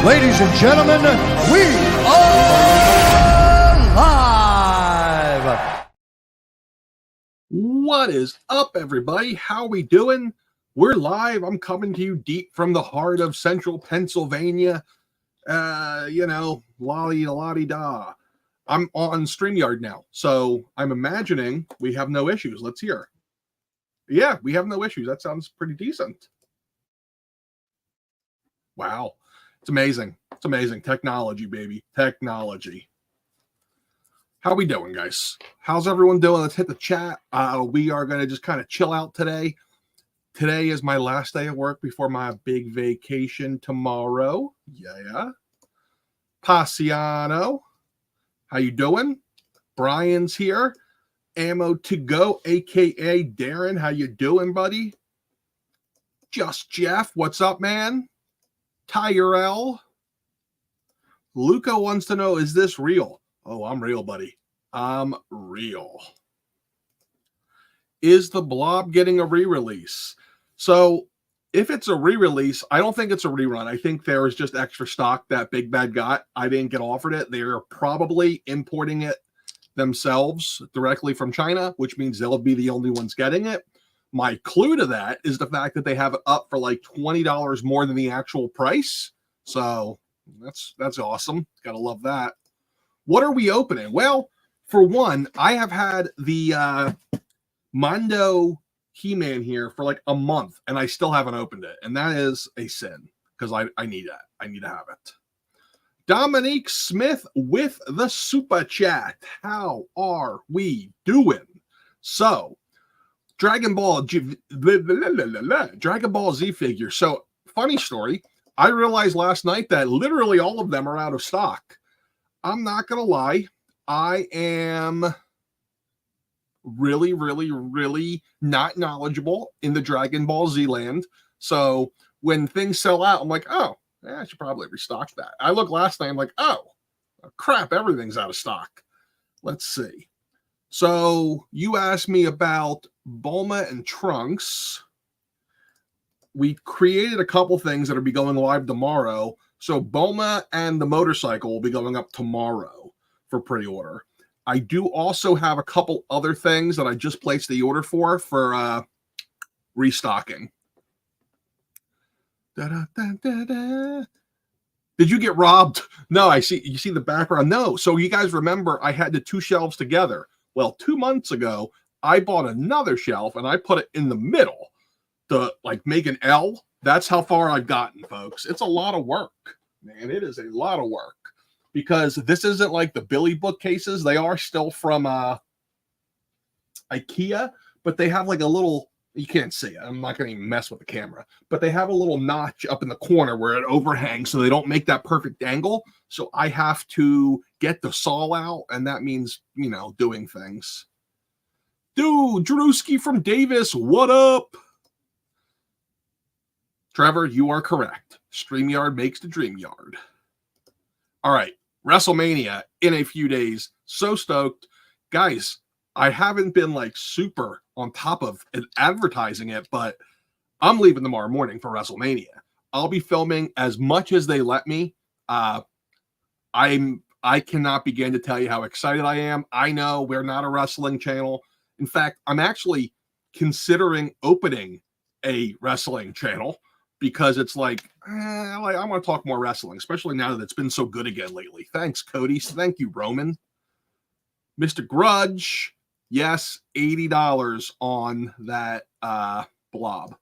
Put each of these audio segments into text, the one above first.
Ladies and gentlemen, we are live! What is up, everybody? How we doing? We're live. I'm coming to you deep from the heart of central Pennsylvania. La-di-da. I'm on StreamYard now, so I'm imagining we have no issues. Let's hear. Yeah, we have no issues. That sounds pretty decent. Wow. It's amazing. It's amazing. Technology, baby. Technology. How we doing, guys? How's everyone doing? Let's hit the chat. We are going to just kind of chill out today. Today is my last day of work before my big vacation tomorrow. Yeah. Passiano. How you doing? Brian's here. Ammo to go, a.k.a. Darren. How you doing, buddy? Just Jeff. What's up, man? Tyrell. Luca wants to know, is this real? Oh, I'm real, buddy. I'm real. Is the Blob getting a re-release? So if it's a re-release, I don't think it's a rerun. I think there is just extra stock that Big Bad got. I didn't get offered it. They're probably importing it themselves directly from China, which means they'll be the only ones getting it. My clue to that is the fact that they have it up for like $20 more than the actual price. So that's awesome. Gotta love that. What are we opening? Well, for one, I have had the Mondo He-Man here for like a month, and I still haven't opened it. And that is a sin, because I need that. I need to have it. Dominique Smith with the Super Chat. How are we doing? So, Dragon Ball Z figure. So, funny story. I realized last night that literally all of them are out of stock. I'm not going to lie. I am really not knowledgeable in the Dragon Ball Z land. So, when things sell out, I'm like, oh, I should probably restock that. I looked last night, I'm like, oh, crap, everything's out of stock. Let's see. So, you asked me about Bulma and Trunks. We created a couple things that will be going live tomorrow. So, Bulma and the motorcycle will be going up tomorrow for pre-order. I do also have a couple other things that I just placed the order for restocking. Did you get robbed? No, I see. You see the background? No. So you guys remember I had the two shelves together. Well, 2 months ago, I bought another shelf and I put it in the middle to like make an L. That's how far I've gotten, folks. It's a lot of work, man. It is a lot of work because this isn't like the Billy bookcases. They are still from IKEA, but they have like a little, you can't see it. I'm not going to even mess with the camera, but they have a little notch up in the corner where it overhangs so they don't make that perfect angle. So I have to get the saw out, and that means, you know, doing things. Dude, Drewski from Davis, what up? Trevor, you are correct. StreamYard makes the dream yard. All right, WrestleMania in a few days. So stoked. Guys, I haven't been like super on top of advertising it, but I'm leaving tomorrow morning for WrestleMania. I'll be filming as much as they let me. I cannot begin to tell you how excited I am. I know we're not a wrestling channel. In fact, I'm actually considering opening a wrestling channel because it's like, I want to talk more wrestling, especially now that it's been so good again lately. Thanks, Cody. Thank you, Roman. Mr. Grudge. Yes, $80 on that blob.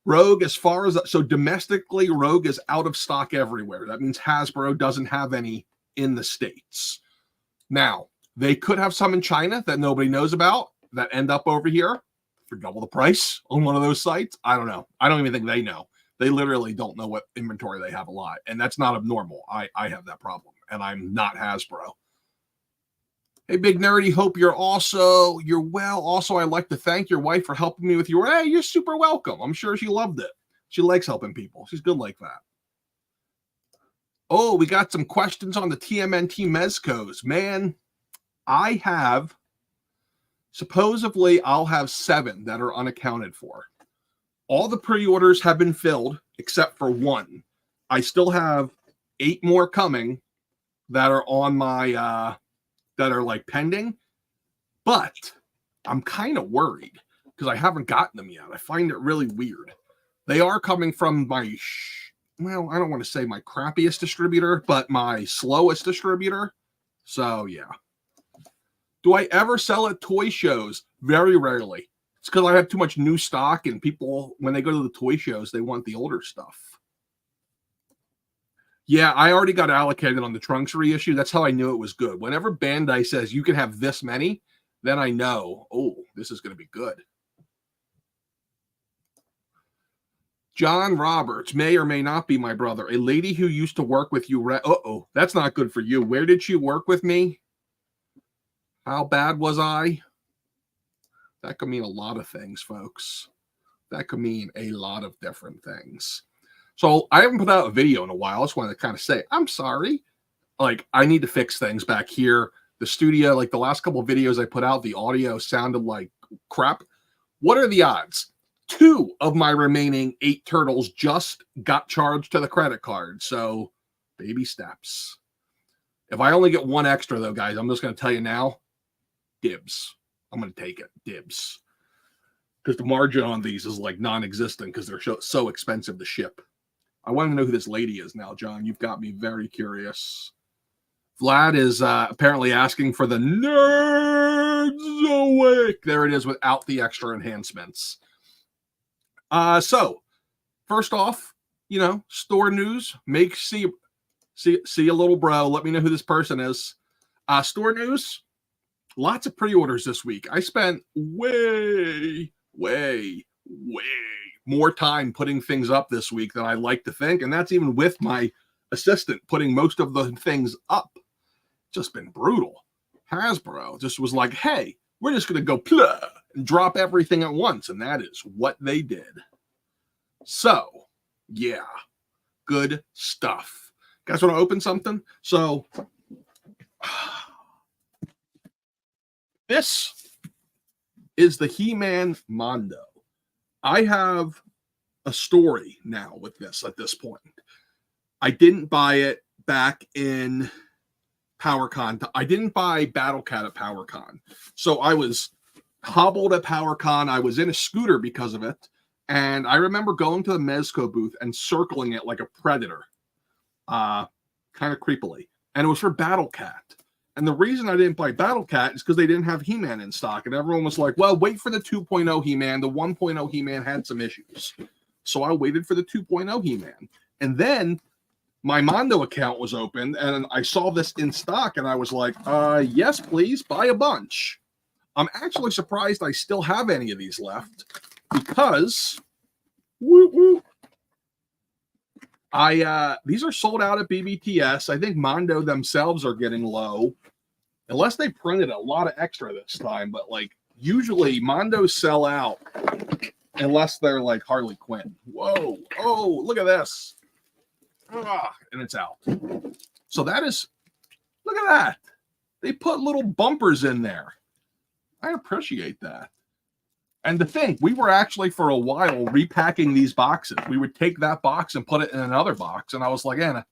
Rogue, as far as, so domestically, Rogue is out of stock everywhere. That means Hasbro doesn't have any in the States. Now, they could have some in China that nobody knows about that end up over here for double the price on one of those sites. I don't know. I don't even think they know. They literally don't know what inventory they have a lot. And that's not abnormal. I have that problem, and I'm not Hasbro. Hey, Big Nerdy, hope you're well. Also, I'd like to thank your wife for helping me with your, hey, you're super welcome. I'm sure she loved it. She likes helping people. She's good like that. Oh, we got some questions on the TMNT Mezcos. Man, I have, supposedly, I'll have 7 that are unaccounted for. All the pre-orders have been filled except for one. I still have 8 more coming that are on my that are like pending, but I'm kind of worried because I haven't gotten them yet. I find it really weird. They are coming from my well, I don't want to say my crappiest distributor, but my slowest distributor. So yeah. Do I ever sell at toy shows? Very rarely. It's because I have too much new stock, and people, when they go to the toy shows, they want the older stuff. Yeah, I already got allocated on the Trunks reissue. That's how I knew it was good. Whenever Bandai says you can have this many, then I know, oh, this is going to be good. John Roberts may or may not be my brother. A lady who used to work with you. Uh-oh, that's not good for you. Where did she work with me? How bad was I? That could mean a lot of things, folks. That could mean a lot of different things. So I haven't put out a video in a while. I just wanted to kind of say, I'm sorry. Like, I need to fix things back here. The studio, like the last couple of videos I put out, the audio sounded like crap. What are the odds? 2 of my remaining 8 turtles just got charged to the credit card. So baby steps. If I only get 1 extra, though, guys, I'm just going to tell you now, dibs. I'm going to take it. Dibs. Because the margin on these is like non-existent because they're so expensive to ship. I want to know who this lady is now, John. You've got me very curious. Vlad is apparently asking for the Nerdzoic. There it is without the extra enhancements. So, first off, you know, store news. See a little bro. Let me know who this person is. Store news. Lots of pre-orders this week. I spent way more time putting things up this week than I like to think. And that's even with my assistant putting most of the things up. Just been brutal. Hasbro just was like, hey, we're just going to go and drop everything at once. And that is what they did. So, yeah, good stuff. Guys want to open something? So, this is the He-Man Mondo. I have a story now with this at this point. I didn't buy it back in PowerCon. I didn't buy Battle-Cat at PowerCon. So I was hobbled at PowerCon. I was in a scooter because of it. And I remember going to the Mezco booth and circling it like a predator. Kind of creepily. And it was for Battle-Cat. And the reason I didn't buy Battle-Cat is because they didn't have He-Man in stock. And everyone was like, well, wait for the 2.0 He-Man. The 1.0 He-Man had some issues. So I waited for the 2.0 He-Man. And then my Mondo account was open, and I saw this in stock, and I was like, yes, please, buy a bunch. I'm actually surprised I still have any of these left because these are sold out at BBTS. I think Mondo themselves are getting low. Unless they printed a lot of extra this time, but like usually Mondos sell out unless they're like Harley Quinn. Whoa, oh, look at this. And it's out. So that is, look at that. They put little bumpers in there. I appreciate that. And the thing, we were actually for a while repacking these boxes. We would take that box and put it in another box. And I was like, Anna,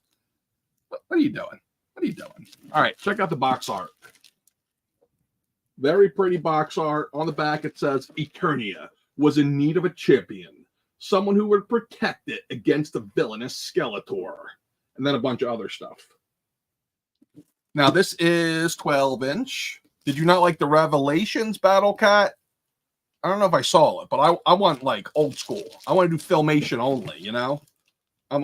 what are you doing? What are you doing? All right, check out the box art. Very pretty box art. On the back, it says, Eternia was in need of a champion. Someone who would protect it against the villainous Skeletor. And then a bunch of other stuff. Now, this is 12-inch. Did you not like the Revelations Battle-Cat? I don't know if I saw it, but I want, like, old school. I want to do Filmation only, you know? I'm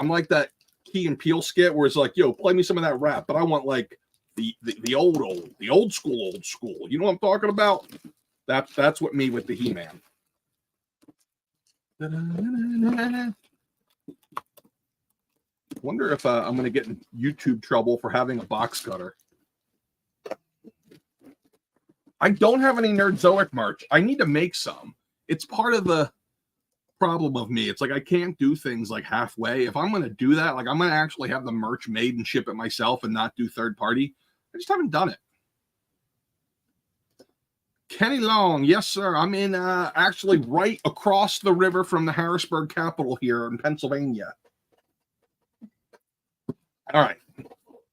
like that Key and Peele skit where it's like, yo, play me some of that rap, but I want, like, the old school. You know what I'm talking about? That's what me with the He-Man. Wonder if I'm going to get in YouTube trouble for having a box cutter. I don't have any Nerdzoic merch. I need to make some. It's part of the problem of me. It's like I can't do things like halfway. If I'm going to do that, like I'm going to actually have the merch made and ship it myself and not do third party. I just haven't done it. Kenny Long, yes, sir. I'm in actually right across the river from the Harrisburg Capitol here in Pennsylvania. All right.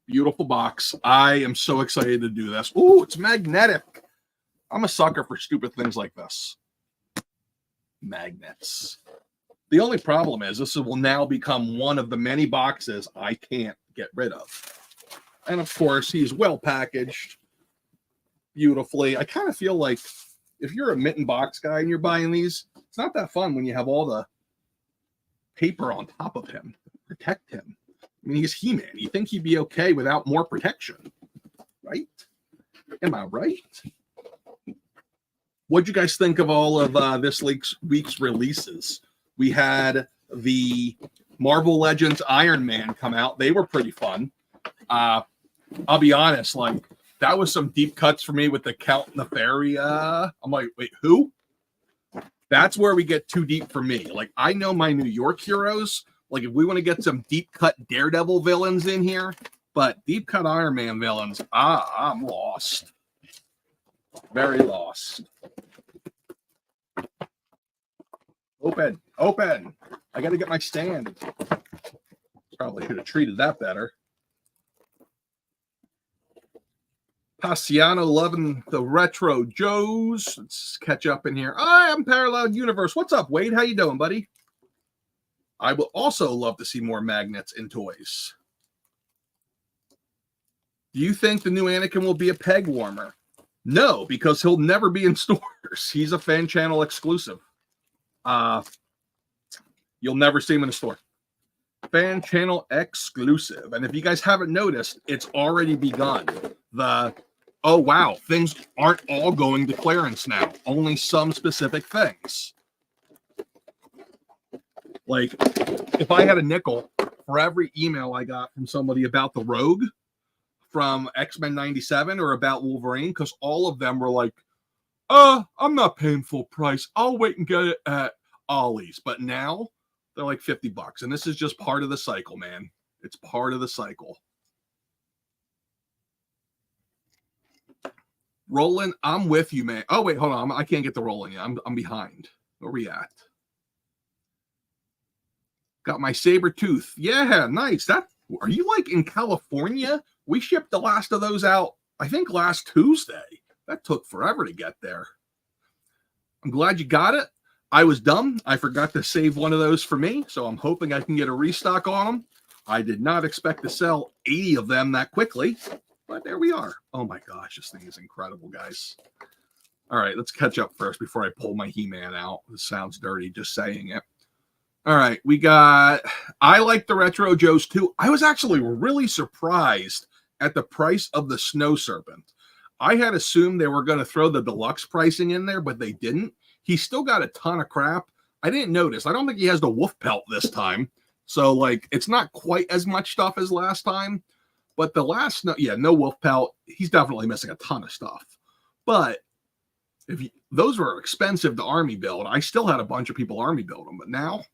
Beautiful box. I am so excited to do this. Oh, it's magnetic. I'm a sucker for stupid things like this. Magnets. The only problem is this will now become one of the many boxes I can't get rid of. And of course, he's well packaged beautifully. I kind of feel like if you're a mitten box guy and you're buying these, it's not that fun when you have all the paper on top of him to protect him. I mean, he's He-Man. You think he'd be okay without more protection, right? Am I right? What'd you guys think of all of this week's releases? We had the Marvel Legends Iron Man come out. They were pretty fun. I'll be honest, like that was some deep cuts for me with the Count Nefaria. I'm like, wait, who? That's where we get too deep for me. Like, I know my New York heroes. Like, if we want to get some deep cut Daredevil villains in here, but deep cut Iron Man villains, I'm lost. Very lost. Open. I got to get my stand. Probably should have treated that better. Passiano loving the retro Joes. Let's catch up in here. I am Parallel Universe. What's up, Wade? How you doing, buddy? I would also love to see more magnets in toys. Do you think the new Anakin will be a peg warmer? No, because he'll never be in stores. He's a fan channel exclusive. You'll never see him in a store. Fan channel exclusive. And if you guys haven't noticed, it's already begun. Oh wow, things aren't all going to clearance now. Only some specific things. Like, if I had a nickel for every email I got from somebody about the Rogue from X-Men 97 or about Wolverine, because all of them were like, I'm not paying full price. I'll wait and get it at Ollie's. But now they're like $50. And this is just part of the cycle, man. It's part of the cycle. Roland, I'm with you, man. Oh, wait, hold on. I can't get the rolling yet. I'm behind. Where are we at? Got my saber tooth. Yeah, nice. Are you like in California? We shipped the last of those out, I think, last Tuesday. That took forever to get there. I'm glad you got it. I was dumb. I forgot to save one of those for me, so I'm hoping I can get a restock on them. I did not expect to sell 80 of them that quickly, but there we are. Oh my gosh, this thing is incredible, guys. All right, let's catch up first before I pull my He-Man out. This sounds dirty just saying it. All right, I like the Retro Joes too. I was actually really surprised at the price of the Snow Serpent. I had assumed they were going to throw the deluxe pricing in there, but they didn't. He still got a ton of crap. I didn't notice. I don't think he has the wolf pelt this time. So, like, it's not quite as much stuff as last time. But the last, no wolf pelt. He's definitely missing a ton of stuff. But those were expensive to army build. I still had a bunch of people army build them. But now,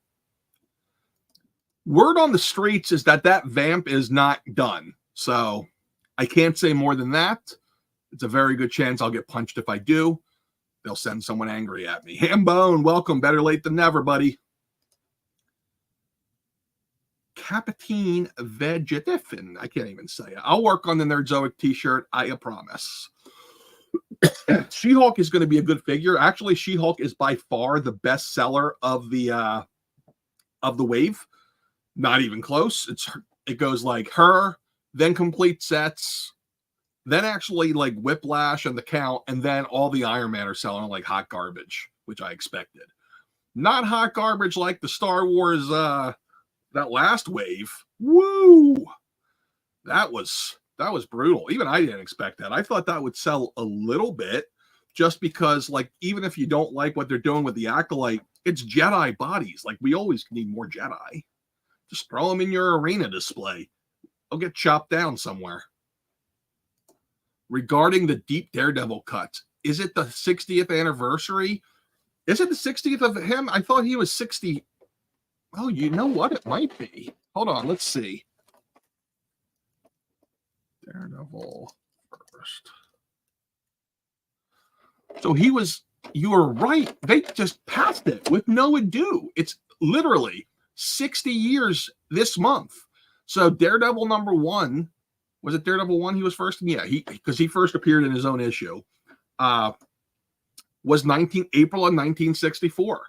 word on the streets is that vamp is not done. So, I can't say more than that. It's a very good chance I'll get punched if I do. They'll send someone angry at me. Hambone, welcome. Better late than never, buddy. Capitine Vegetifin. I can't even say it. I'll work on the Nerdzoic t-shirt. I promise. She-Hulk is going to be a good figure. Actually, She-Hulk is by far the best seller of the wave. Not even close. It goes like her, then complete sets, then actually like Whiplash and the Count, and then all the Iron Man are selling like hot garbage, which I expected. Not hot garbage like the Star Wars that last wave. Woo! That was brutal. Even I didn't expect that. I thought that would sell a little bit just because, like, even if you don't like what they're doing with the Acolyte, it's Jedi bodies. Like, we always need more Jedi. Just throw them in your arena display. They'll get chopped down somewhere. Regarding the deep Daredevil cuts, is it the 60th anniversary? Is it the 60th of him? I thought he was 60. Oh, you know what? It might be. Hold on. Let's see. Daredevil first. So he was, you were right. They just passed it with no ado. It's literally 60 years this month. So Daredevil #1, was it Daredevil 1 he was first? Yeah, because he first appeared in his own issue. Was April of 1964.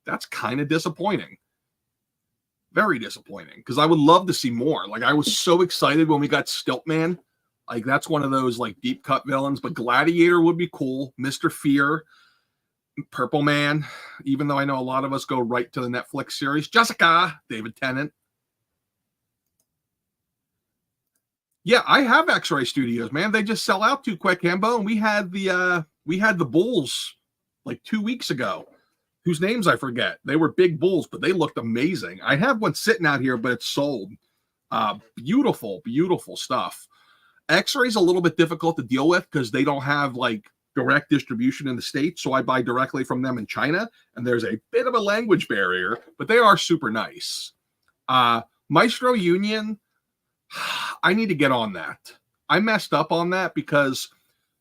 That's kind of disappointing. Very disappointing, because I would love to see more. Like, I was so excited when we got Stiltman. Like, that's one of those like deep cut villains, but Gladiator would be cool. Mr. Fear, Purple Man, even though I know a lot of us go right to the Netflix series. Jessica, David Tennant. Yeah, I have X-Ray Studios, man. They just sell out too quick, Hambo. And we had the Bulls like 2 weeks ago, whose names I forget. They were big bulls, but they looked amazing. I have one sitting out here, but it's sold. Beautiful, beautiful stuff. X-Ray's a little bit difficult to deal with because they don't have like direct distribution in the States. So I buy directly from them in China, and there's a bit of a language barrier, but they are super nice. Maestro Union, I need to get on that. I messed up on that because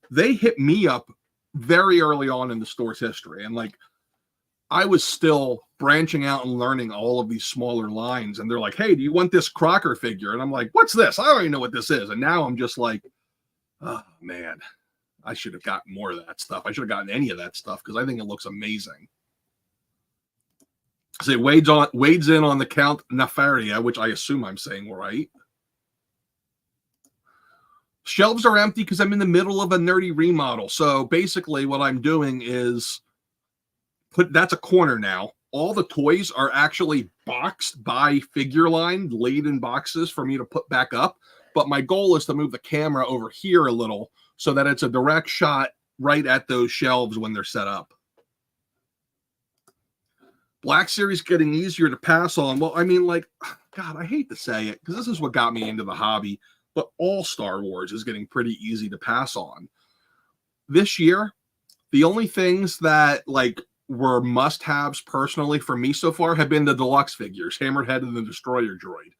they hit me up very early on in the store's history. And like, I was still branching out and learning all of these smaller lines. And they're like, hey, do you want this Crocker figure? And I'm like, what's this? I don't even know what this is. And now I'm just like, oh, man, I should have gotten more of that stuff. I should have gotten any of that stuff because I think it looks amazing. Say Wade's in on the Count Nefaria, which I assume I'm saying right. Shelves are empty because I'm in the middle of a nerdy remodel. So basically what I'm doing is that's a corner now. All the toys are actually boxed by figure line, laid in boxes for me to put back up. But my goal is to move the camera over here a little so that it's a direct shot right at those shelves when they're set up. Black Series getting easier to pass on. Well, I mean, like, God, I hate to say it because this is what got me into the hobby. But all Star Wars is getting pretty easy to pass on. This year, the only things that like were must-haves personally for me so far have been the deluxe figures, Hammerhead and the Destroyer Droid.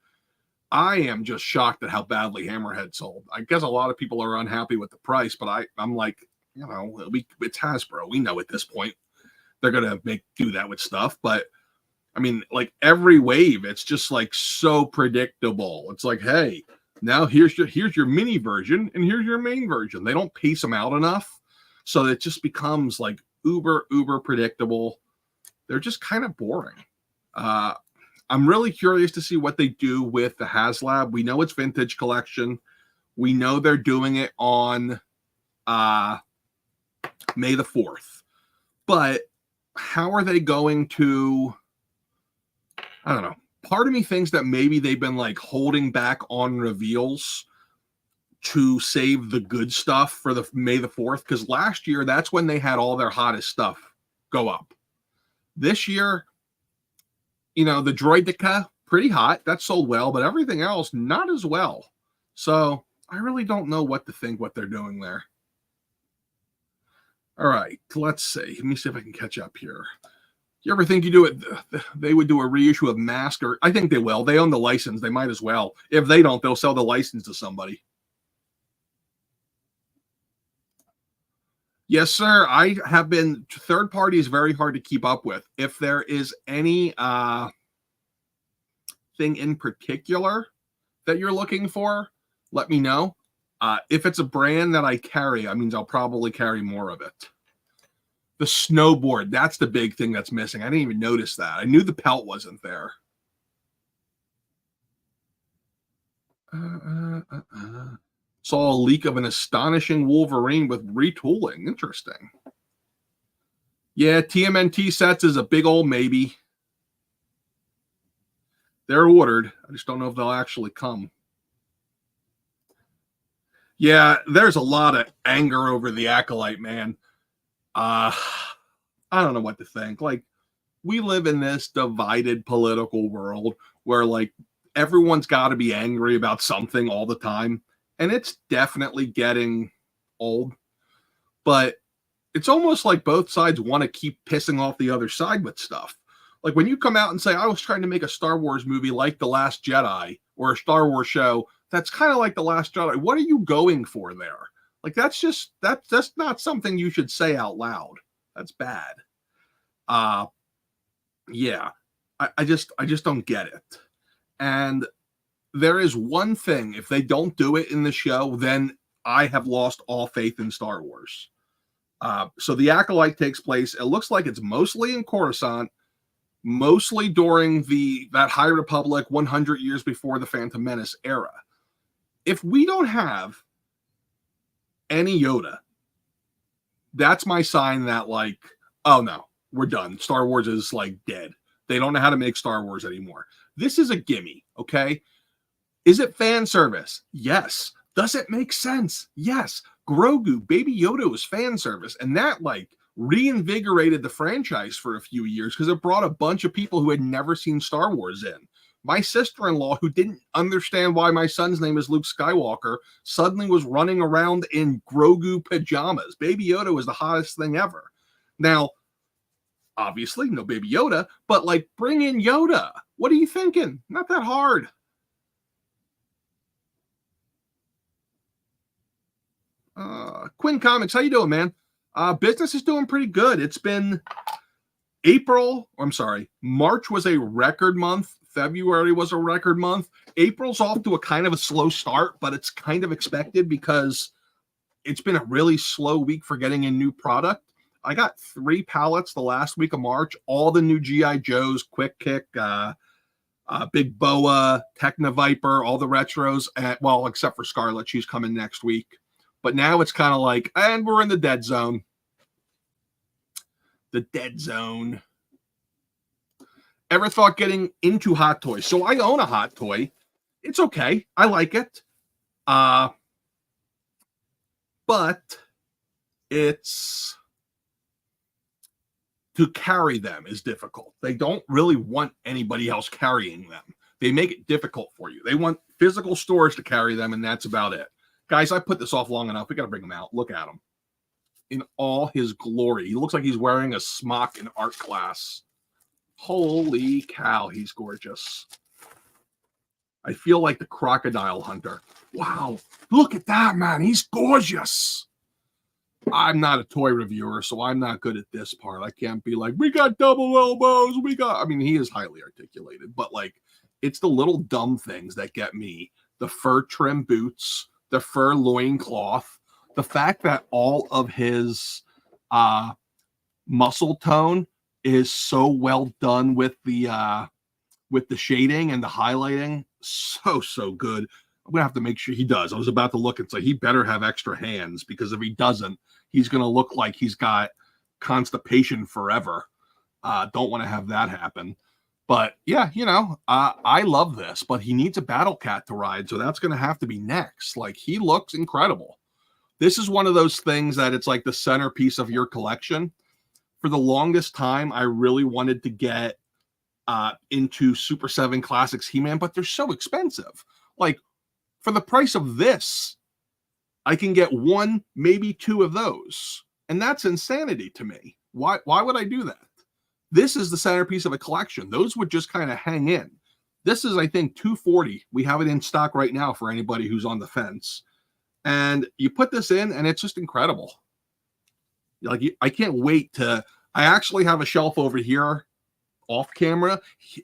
I am just shocked at how badly Hammerhead sold. I guess a lot of people are unhappy with the price, but I'm like, you know, it's Hasbro. We know at this point they're gonna do that with stuff, but I mean, like every wave, it's just like so predictable. It's like, hey, now here's your mini version and here's your main version. They don't pace them out enough, so it just becomes like uber predictable. They're just kind of boring. I'm really curious to see what they do with the HasLab. We know it's vintage collection. We know they're doing it on May the 4th. But how are they going to, I don't know. Part of me thinks that maybe they've been like holding back on reveals to save the good stuff for the May the 4th. Because last year, that's when they had all their hottest stuff go up. This year, you know, the Droidica, pretty hot. That sold well, but everything else, not as well. So I really don't know what to think what they're doing there. All right, let's see. Let me see if I can catch up here. You ever think they would do a reissue of Mask? Or I think they will. They own the license. They might as well. If they don't, they'll sell the license to somebody. Yes, sir. I have been. Third party is very hard to keep up with. If there is any thing in particular that you're looking for, let me know. If it's a brand that I carry, I mean, I'll probably carry more of it. The snowboard, that's the big thing that's missing. I didn't even notice that. I knew the pelt wasn't there. Saw a leak of an astonishing Wolverine with retooling. Interesting. Yeah, TMNT sets is a big old maybe. They're ordered. I just don't know if they'll actually come. Yeah, there's a lot of anger over the Acolyte, man. I don't know what to think. Like, we live in this divided political world where, like, everyone's got to be angry about something all the time. And it's definitely getting old. But it's almost like both sides want to keep pissing off the other side with stuff. Like, when you come out and say, I was trying to make a Star Wars movie like The Last Jedi, or a Star Wars show that's kind of like The Last Jedi, what are you going for there? Like, that's not something you should say out loud. That's bad. Yeah. I just don't get it. And there is one thing. If they don't do it in the show, then I have lost all faith in Star Wars. So the Acolyte takes place. It looks like it's mostly in Coruscant, mostly during that High Republic 100 years before the Phantom Menace era. If we don't have any Yoda, that's my sign that, like, oh no, we're done. Star Wars is like dead. They don't know how to make Star Wars anymore. This is a gimme, okay? Is it fan service? Yes. Does it make sense? Yes. Grogu, Baby Yoda was fan service, and that like reinvigorated the franchise for a few years because it brought a bunch of people who had never seen Star Wars in. My sister-in-law, who didn't understand why my son's name is Luke Skywalker, suddenly was running around in Grogu pajamas. Baby Yoda was the hottest thing ever. Now, obviously, no Baby Yoda, but like, bring in Yoda. What are you thinking? Not that hard. Quinn Comics, how you doing, man? Business is doing pretty good. It's been March was a record month. February was a record month. April's off to a kind of a slow start, but it's kind of expected because it's been a really slow week for getting in new product. I got 3 pallets the last week of March, all the new G.I. Joes, Quick Kick, Big Boa, Techno Viper, all the retros, well, except for Scarlet. She's coming next week. But now it's kind of like, and we're in the dead zone. The dead zone. Ever thought getting into Hot Toys? So I own a Hot Toy. It's okay. I like it. But it's to carry them is difficult. They don't really want anybody else carrying them. They make it difficult for you. They want physical stores to carry them, and that's about it. Guys, I put this off long enough. We got to bring him out. Look at him in all his glory. He looks like he's wearing a smock in art class. Holy cow, he's gorgeous. I feel like the crocodile hunter. Wow, look at that, man. He's gorgeous. I'm not a toy reviewer, so I'm not good at this part. I can't be like, we got double elbows. I mean, he is highly articulated, but like, it's the little dumb things that get me. The fur trim boots, the fur loincloth, the fact that all of his muscle tone is so well done with the shading and the highlighting. So good. I'm gonna have to make sure he does. I was about to look and say he better have extra hands, because if he doesn't, he's gonna look like he's got constipation forever. Don't want to have that happen. But yeah, I love this, but he needs a Battle Cat to ride, so that's gonna have to be next. Like, he looks incredible. This is one of those things that it's like the centerpiece of your collection. For the longest time, I really wanted to get into Super 7 Classics He-Man, but they're so expensive. Like, for the price of this, I can get 1, maybe 2 of those. And that's insanity to me. Why would I do that? This is the centerpiece of a collection. Those would just kind of hang in. This is, I think, $240. We have it in stock right now for anybody who's on the fence. And you put this in, and it's just incredible. Like, I can't wait to... I actually have a shelf over here off camera.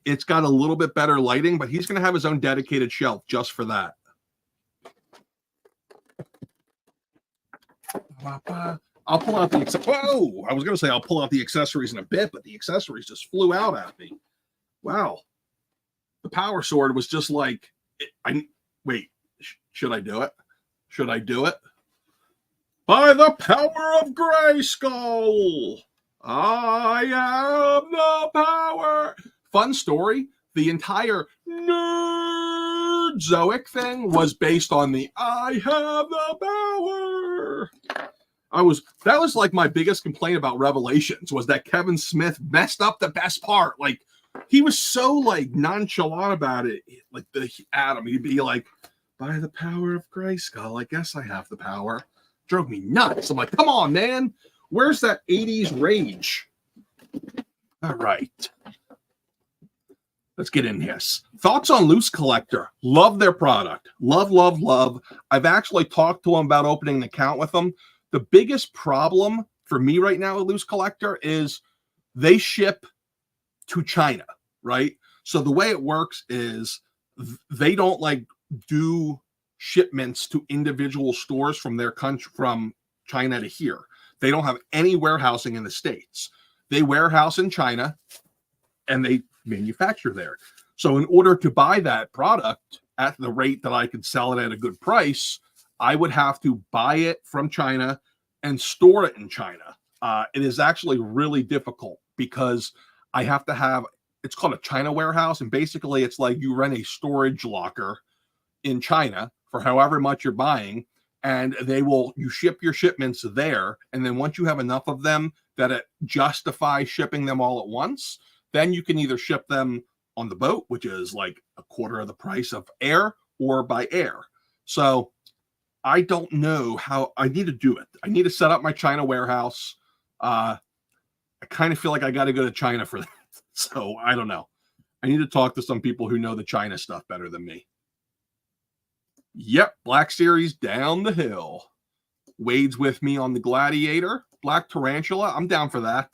It's got a little bit better lighting, but he's going to have his own dedicated shelf just for that. I'll pull out the... Whoa! I was going to say I'll pull out the accessories in a bit, but the accessories just flew out at me. Wow. The power sword was just like... Wait. Should I do it? Should I do it? By the power of Grayskull, I am the power. Fun story. The entire Nerdzoic thing was based on the I have the power. That was like my biggest complaint about Revelations, was that Kevin Smith messed up the best part. Like, he was so like nonchalant about it. Like the Adam, he'd be like, by the power of Grayskull, I guess I have the power. Drove me nuts. I'm like, come on, man. Where's that 80s rage? All right. Let's get in this. Thoughts on Loose Collector. Love their product. Love, love, love. I've actually talked to them about opening an account with them. The biggest problem for me right now with Loose Collector is they ship to China, right? So the way it works is they don't like do shipments to individual stores from their country, from China to here. They don't have any warehousing in the States. They warehouse in China and they manufacture there. So in order to buy that product at the rate that I could sell it at a good price, I would have to buy it from China and store it in China. It is actually really difficult because I have to have, it's called a China warehouse. And basically it's like you rent a storage locker in China for however much you're buying, and you ship your shipments there. And then once you have enough of them that it justifies shipping them all at once, then you can either ship them on the boat, which is like a quarter of the price of air, or by air. So I don't know how. I need to do it. I need to set up my China warehouse. I kind of feel like I got to go to China for that. So I don't know. I need to talk to some people who know the China stuff better than me. Yep, Black Series down the hill. Wade's with me on the Gladiator. Black Tarantula, I'm down for that.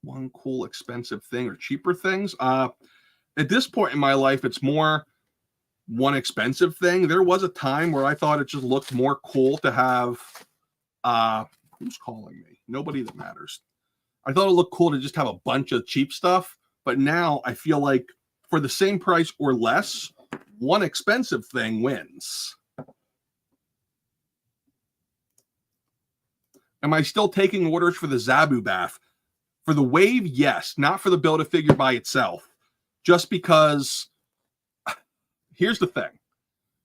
One cool expensive thing or cheaper things. At this point in my life, it's more one expensive thing. There was a time where I thought it just looked more cool to have who's calling me? Nobody that matters. I thought it looked cool to just have a bunch of cheap stuff, but now I feel like for the same price or less, one expensive thing wins. Am I still taking orders for the Zabu Bath? For the Wave, yes. Not for the Build-A-Figure by itself. Just because, here's the thing.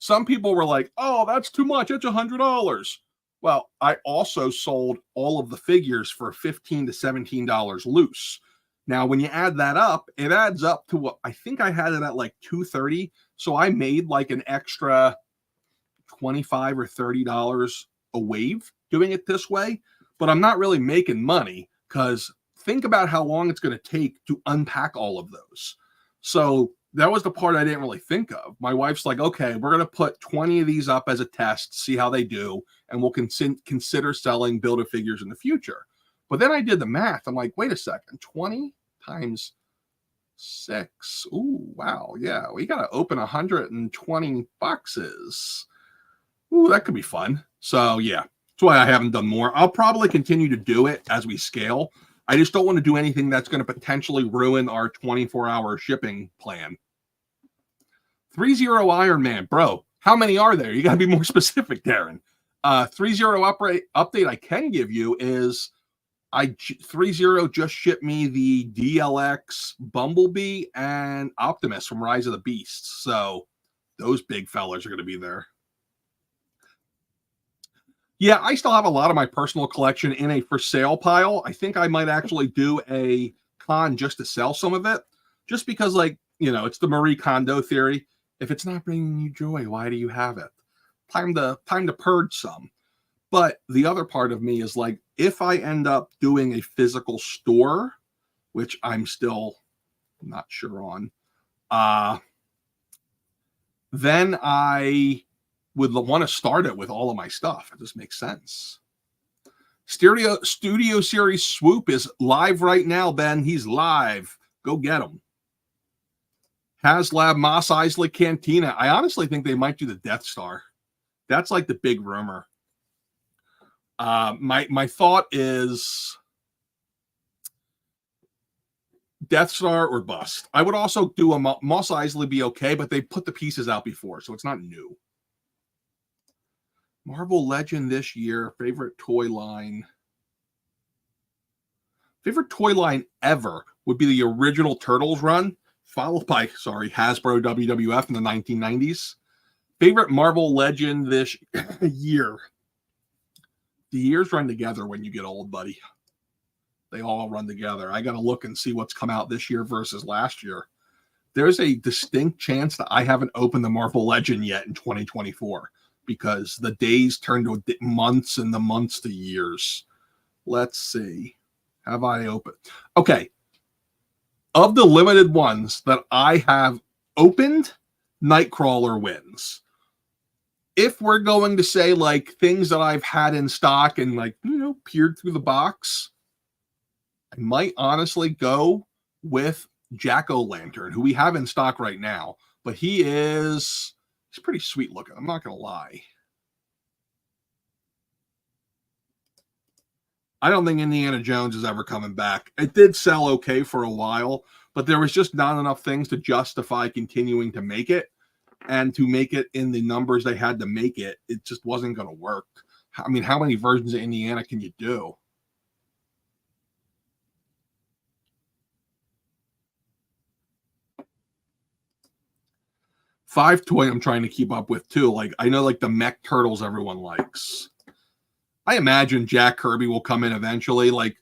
Some people were like, oh, that's too much. It's $100. Well, I also sold all of the figures for $15 to $17 loose. Now, when you add that up, it adds up to what I think I had it at like $230. So I made like an extra $25 or $30 a wave doing it this way. But I'm not really making money because think about how long it's going to take to unpack all of those. So that was the part I didn't really think of. My wife's like, okay, we're going to put 20 of these up as a test, see how they do, and we'll consider selling Build-A-Figures in the future. But then I did the math. I'm like, wait a second, 20 times 6. Ooh, wow. Yeah, we got to open 120 boxes. Ooh, that could be fun. So yeah, that's why I haven't done more. I'll probably continue to do it as we scale. I just don't want to do anything that's going to potentially ruin our 24-hour shipping plan. 3-0 Iron Man, bro. How many are there? You got to be more specific, Darren. 3-0 update I can give you is 3-0 just shipped me the DLX Bumblebee and Optimus from Rise of the Beasts. So those big fellas are going to be there. Yeah, I still have a lot of my personal collection in a for sale pile. I think I might actually do a con just to sell some of it. Just because, like, you know, it's the Marie Kondo theory. If it's not bringing you joy, why do you have it? Time to purge some. But the other part of me is like, if I end up doing a physical store, which I'm still not sure on, then I would want to start it with all of my stuff. It just makes sense. Studio Series Swoop is live right now, Ben. He's live. Go get him. HasLab Mos Eisley Cantina. I honestly think they might do the Death Star. That's like the big rumor. My thought is Death Star or bust. I would also do a Mos Eisley be okay, but they put the pieces out before, so it's not new. Marvel Legend this year, favorite toy line. Favorite toy line ever would be the original Turtles run, followed by, Hasbro WWF in the 1990s. Favorite Marvel Legend this year. The years run together when you get old, buddy. They all run together. I got to look and see what's come out this year versus last year. There's a distinct chance that I haven't opened the Marvel Legend yet in 2024 because the days turn to months and the months to years. Let's see. Have I opened? Okay. Of the limited ones that I have opened, Nightcrawler wins. If we're going to say like things that I've had in stock and like, you know, peered through the box, I might honestly go with Jack-o'-lantern, who we have in stock right now, but he's pretty sweet looking. I'm not going to lie. I don't think Indiana Jones is ever coming back. It did sell okay for a while, but there was just not enough things to justify continuing to make it. And to make it in the numbers they had to make it, it just wasn't going to work. I mean, how many versions of Indiana can you do? Five toy I'm trying to keep up with too. Like, I know like the mech turtles everyone likes. I imagine Jack Kirby will come in eventually. Like,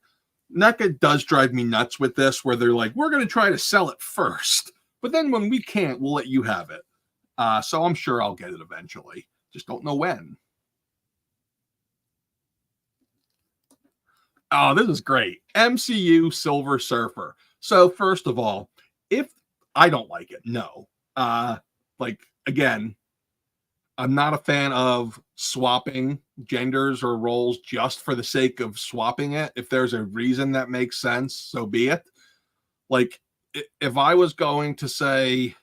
NECA does drive me nuts with this, where they're like, we're going to try to sell it first, but then when we can't, we'll let you have it. So I'm sure I'll get it eventually. Just don't know when. Oh, this is great. MCU Silver Surfer. So first of all, if I don't like it, no. Like, again, I'm not a fan of swapping genders or roles just for the sake of swapping it. If there's a reason that makes sense, so be it. Like, if I was going to say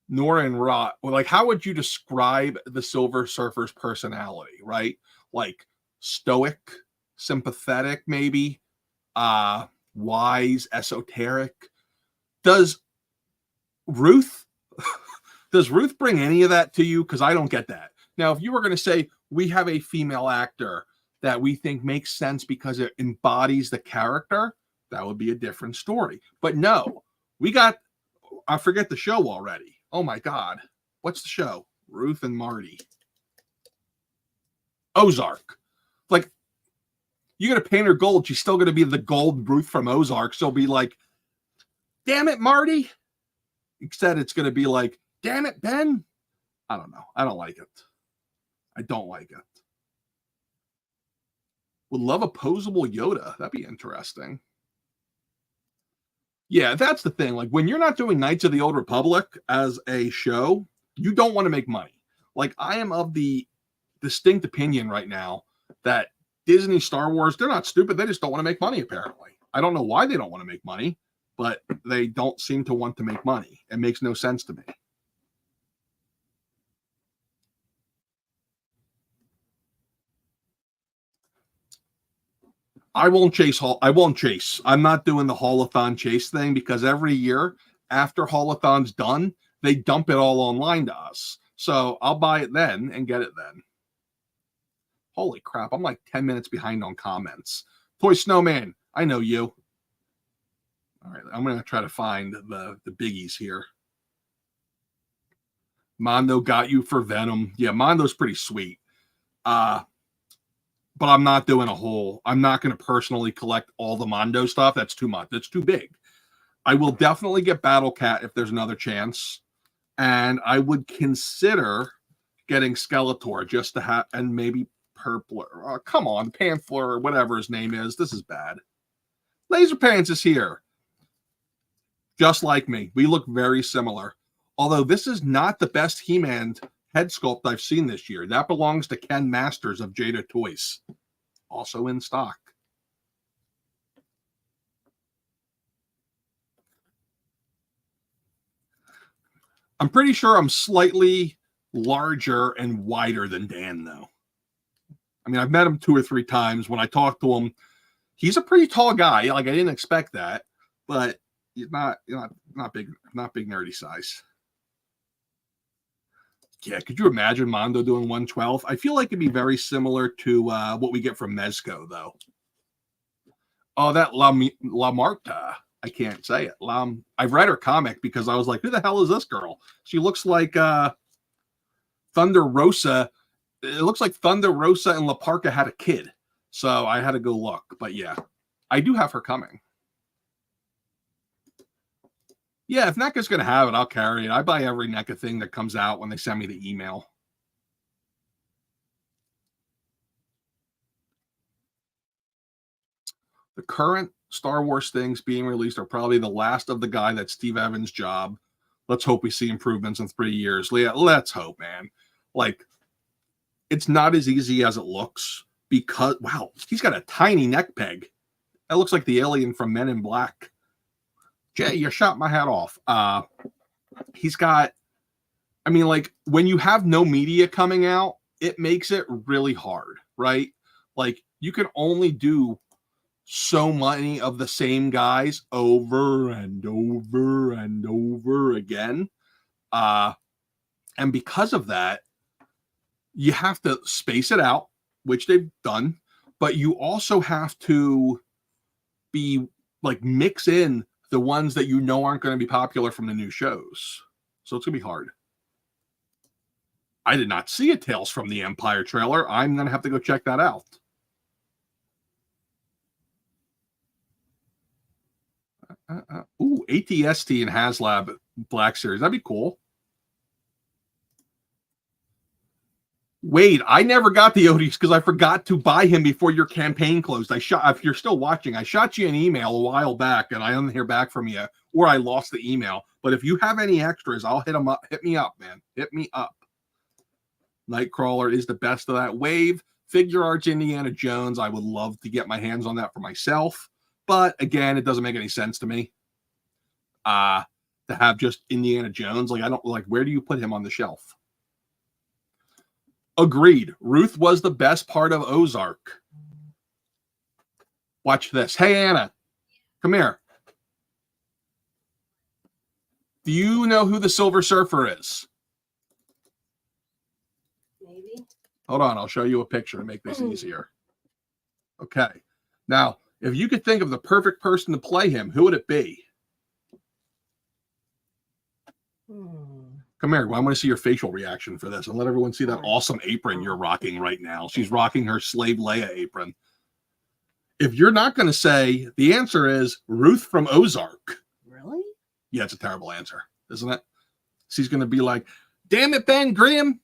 Nora and Rot, well, like, how would you describe the Silver Surfer's personality, right? Like, stoic, sympathetic, maybe, wise, esoteric. Does Ruth bring any of that to you? Because I don't get that. Now, if you were going to say we have a female actor that we think makes sense because it embodies the character, that would be a different story. But no, I forget the show already. Oh my God. What's the show? Ruth and Marty. Ozark. Like, you're going to paint her gold. She's still going to be the gold Ruth from Ozark. So be like, damn it, Marty. Instead, it's going to be like, damn it, Ben. I don't know. I don't like it. I don't like it. Would love a posable Yoda. That'd be interesting. Yeah, that's the thing. Like, when you're not doing Knights of the Old Republic as a show, you don't want to make money. Like, I am of the distinct opinion right now that Disney, Star Wars, they're not stupid. They just don't want to make money, apparently. I don't know why they don't want to make money, but they don't seem to want to make money. It makes no sense to me. I won't chase. I'm not doing the haulathon chase thing, because every year after haulathon's done, they dump it all online to us. So I'll buy it then and get it then. Holy crap. I'm like 10 minutes behind on comments. Toy Snowman, I know you. All right, I'm going to try to find the biggies here. Mondo got you for Venom. Yeah, Mondo's pretty sweet. But I'm not doing I'm not going to personally collect all the Mondo stuff. That's too much. That's too big. I will definitely get Battle Cat if there's another chance. And I would consider getting Skeletor just to have, and maybe Purpler. Oh, come on, Panther or whatever his name is. This is bad. Laser Pants is here. Just like me. We look very similar. Although this is not the best He-Man head sculpt I've seen this year. That belongs to Ken Masters of Jada Toys. Also in stock. I'm pretty sure I'm slightly larger and wider than Dan, though. I mean, I've met him 2 or 3 times. When I talked to him, he's a pretty tall guy. Like, I didn't expect that, but he's not big nerdy size. Yeah, could you imagine Mondo doing 112? I feel like it'd be very similar to what we get from Mezco, though. Oh, that La Marta. I can't say it. I've read her comic because I was like, who the hell is this girl? She looks like Thunder Rosa. It looks like Thunder Rosa and La Parka had a kid. So I had to go look. But yeah, I do have her coming. Yeah, if NECA's going to have it, I'll carry it. I buy every NECA thing that comes out when they send me the email. The current Star Wars things being released are probably the last of the guy that's Steve Evans' job. Let's hope we see improvements in 3 years. Yeah, let's hope, man. Like, it's not as easy as it looks because, wow, he's got a tiny neck peg. That looks like the alien from Men in Black. Jay, you shot my hat off. He's got, I mean, like when you have no media coming out, it makes it really hard, right? Like you can only do so many of the same guys over and over and over again. And because of that, you have to space it out, which they've done, but you also have to be like mix in the ones that you know aren't going to be popular from the new shows. So it's going to be hard. I did not see a Tales from the Empire trailer. I'm going to have to go check that out. Ooh, ATST and HasLab Black Series. That'd be cool. Wade, I never got the Odies because I forgot to buy him before your campaign closed. If you're still watching, I shot you an email a while back and I didn't hear back from you, or I lost the email. But if you have any extras, I'll hit them up. Hit me up, man. Hit me up. Nightcrawler is the best of that wave. Figure Arts Indiana Jones. I would love to get my hands on that for myself. But again, it doesn't make any sense to me. To have just Indiana Jones. Like, I don't like, where do you put him on the shelf? Agreed. Ruth was the best part of Ozark. Watch this. Hey, Anna, come here. Do you know who the Silver Surfer is? Maybe. Hold on. I'll show you a picture to make this easier. Okay. Now, if you could think of the perfect person to play him, who would it be? Come here. I want to see your facial reaction for this and let everyone see that awesome apron you're rocking right now. She's rocking her Slave Leia apron. If you're not going to say, the answer is Ruth from Ozark. Really? Yeah, it's a terrible answer, isn't it? She's going to be like, damn it, Ben Grimm.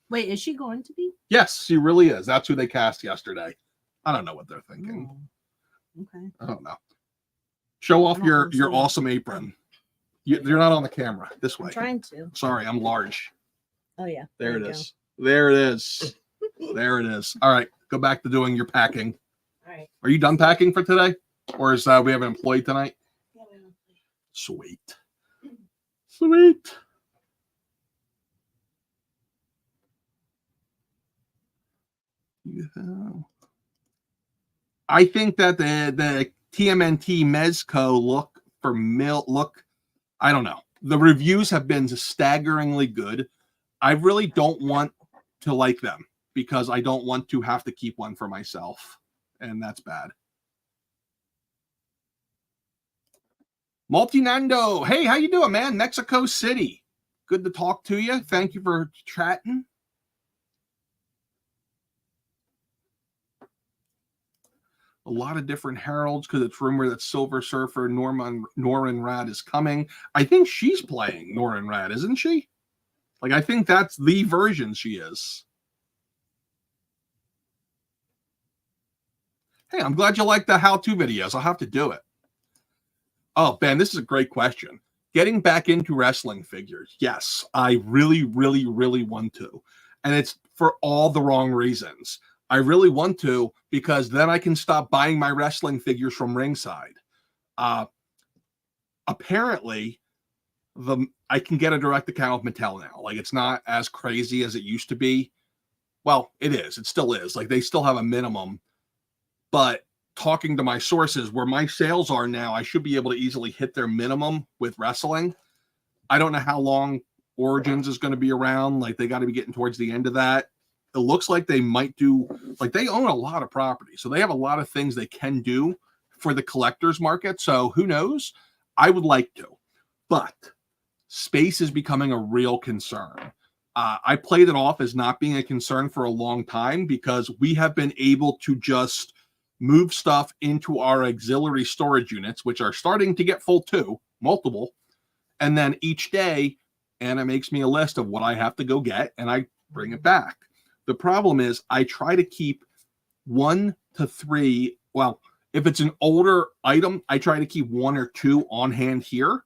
Wait, is she going to be? Yes, she really is. That's who they cast yesterday. I don't know what they're thinking. Oh, okay. I don't know. Show off your awesome apron. You're not on the camera. This way. I'm trying to. Sorry, I'm large. Oh, yeah. There it is. There it is. There it is. All right, go back to doing your packing. All right. Are you done packing for today? Or is we have an employee tonight? Yeah, we have an employee. Sweet. Sweet. Yeah. I think that the TMNT Mezco look, I don't know. The reviews have been staggeringly good. I really don't want to like them because I don't want to have to keep one for myself. And that's bad. Multinando. Hey, how you doing, man? Mexico City. Good to talk to you. Thank you for chatting. A lot of different heralds because it's rumored that Silver Surfer Norrin Rad is coming. I think she's playing Norrin Rad, isn't she? Like, I think that's the version she is. Hey, I'm glad you like the how-to videos. I'll have to do it. Oh, Ben, this is a great question. Getting back into wrestling figures. Yes, I really, really, really want to. And it's for all the wrong reasons. I really want to because then I can stop buying my wrestling figures from Ringside. Apparently, I can get a direct account with Mattel now. Like, it's not as crazy as it used to be. Well, it is. It still is. Like, they still have a minimum. But talking to my sources, where my sales are now, I should be able to easily hit their minimum with wrestling. I don't know how long Origins is going to be around. Like, they got to be getting towards the end of that. It looks like they might do, like, they own a lot of property. So they have a lot of things they can do for the collector's market. So who knows? I would like to. But space is becoming a real concern. I played it off as not being a concern for a long time because we have been able to just move stuff into our auxiliary storage units, which are starting to get full too, multiple. And then each day, Anna makes me a list of what I have to go get, and I bring it back. The problem is I try to keep 1 to 3. Well, if it's an older item, I try to keep 1 or 2 on hand here.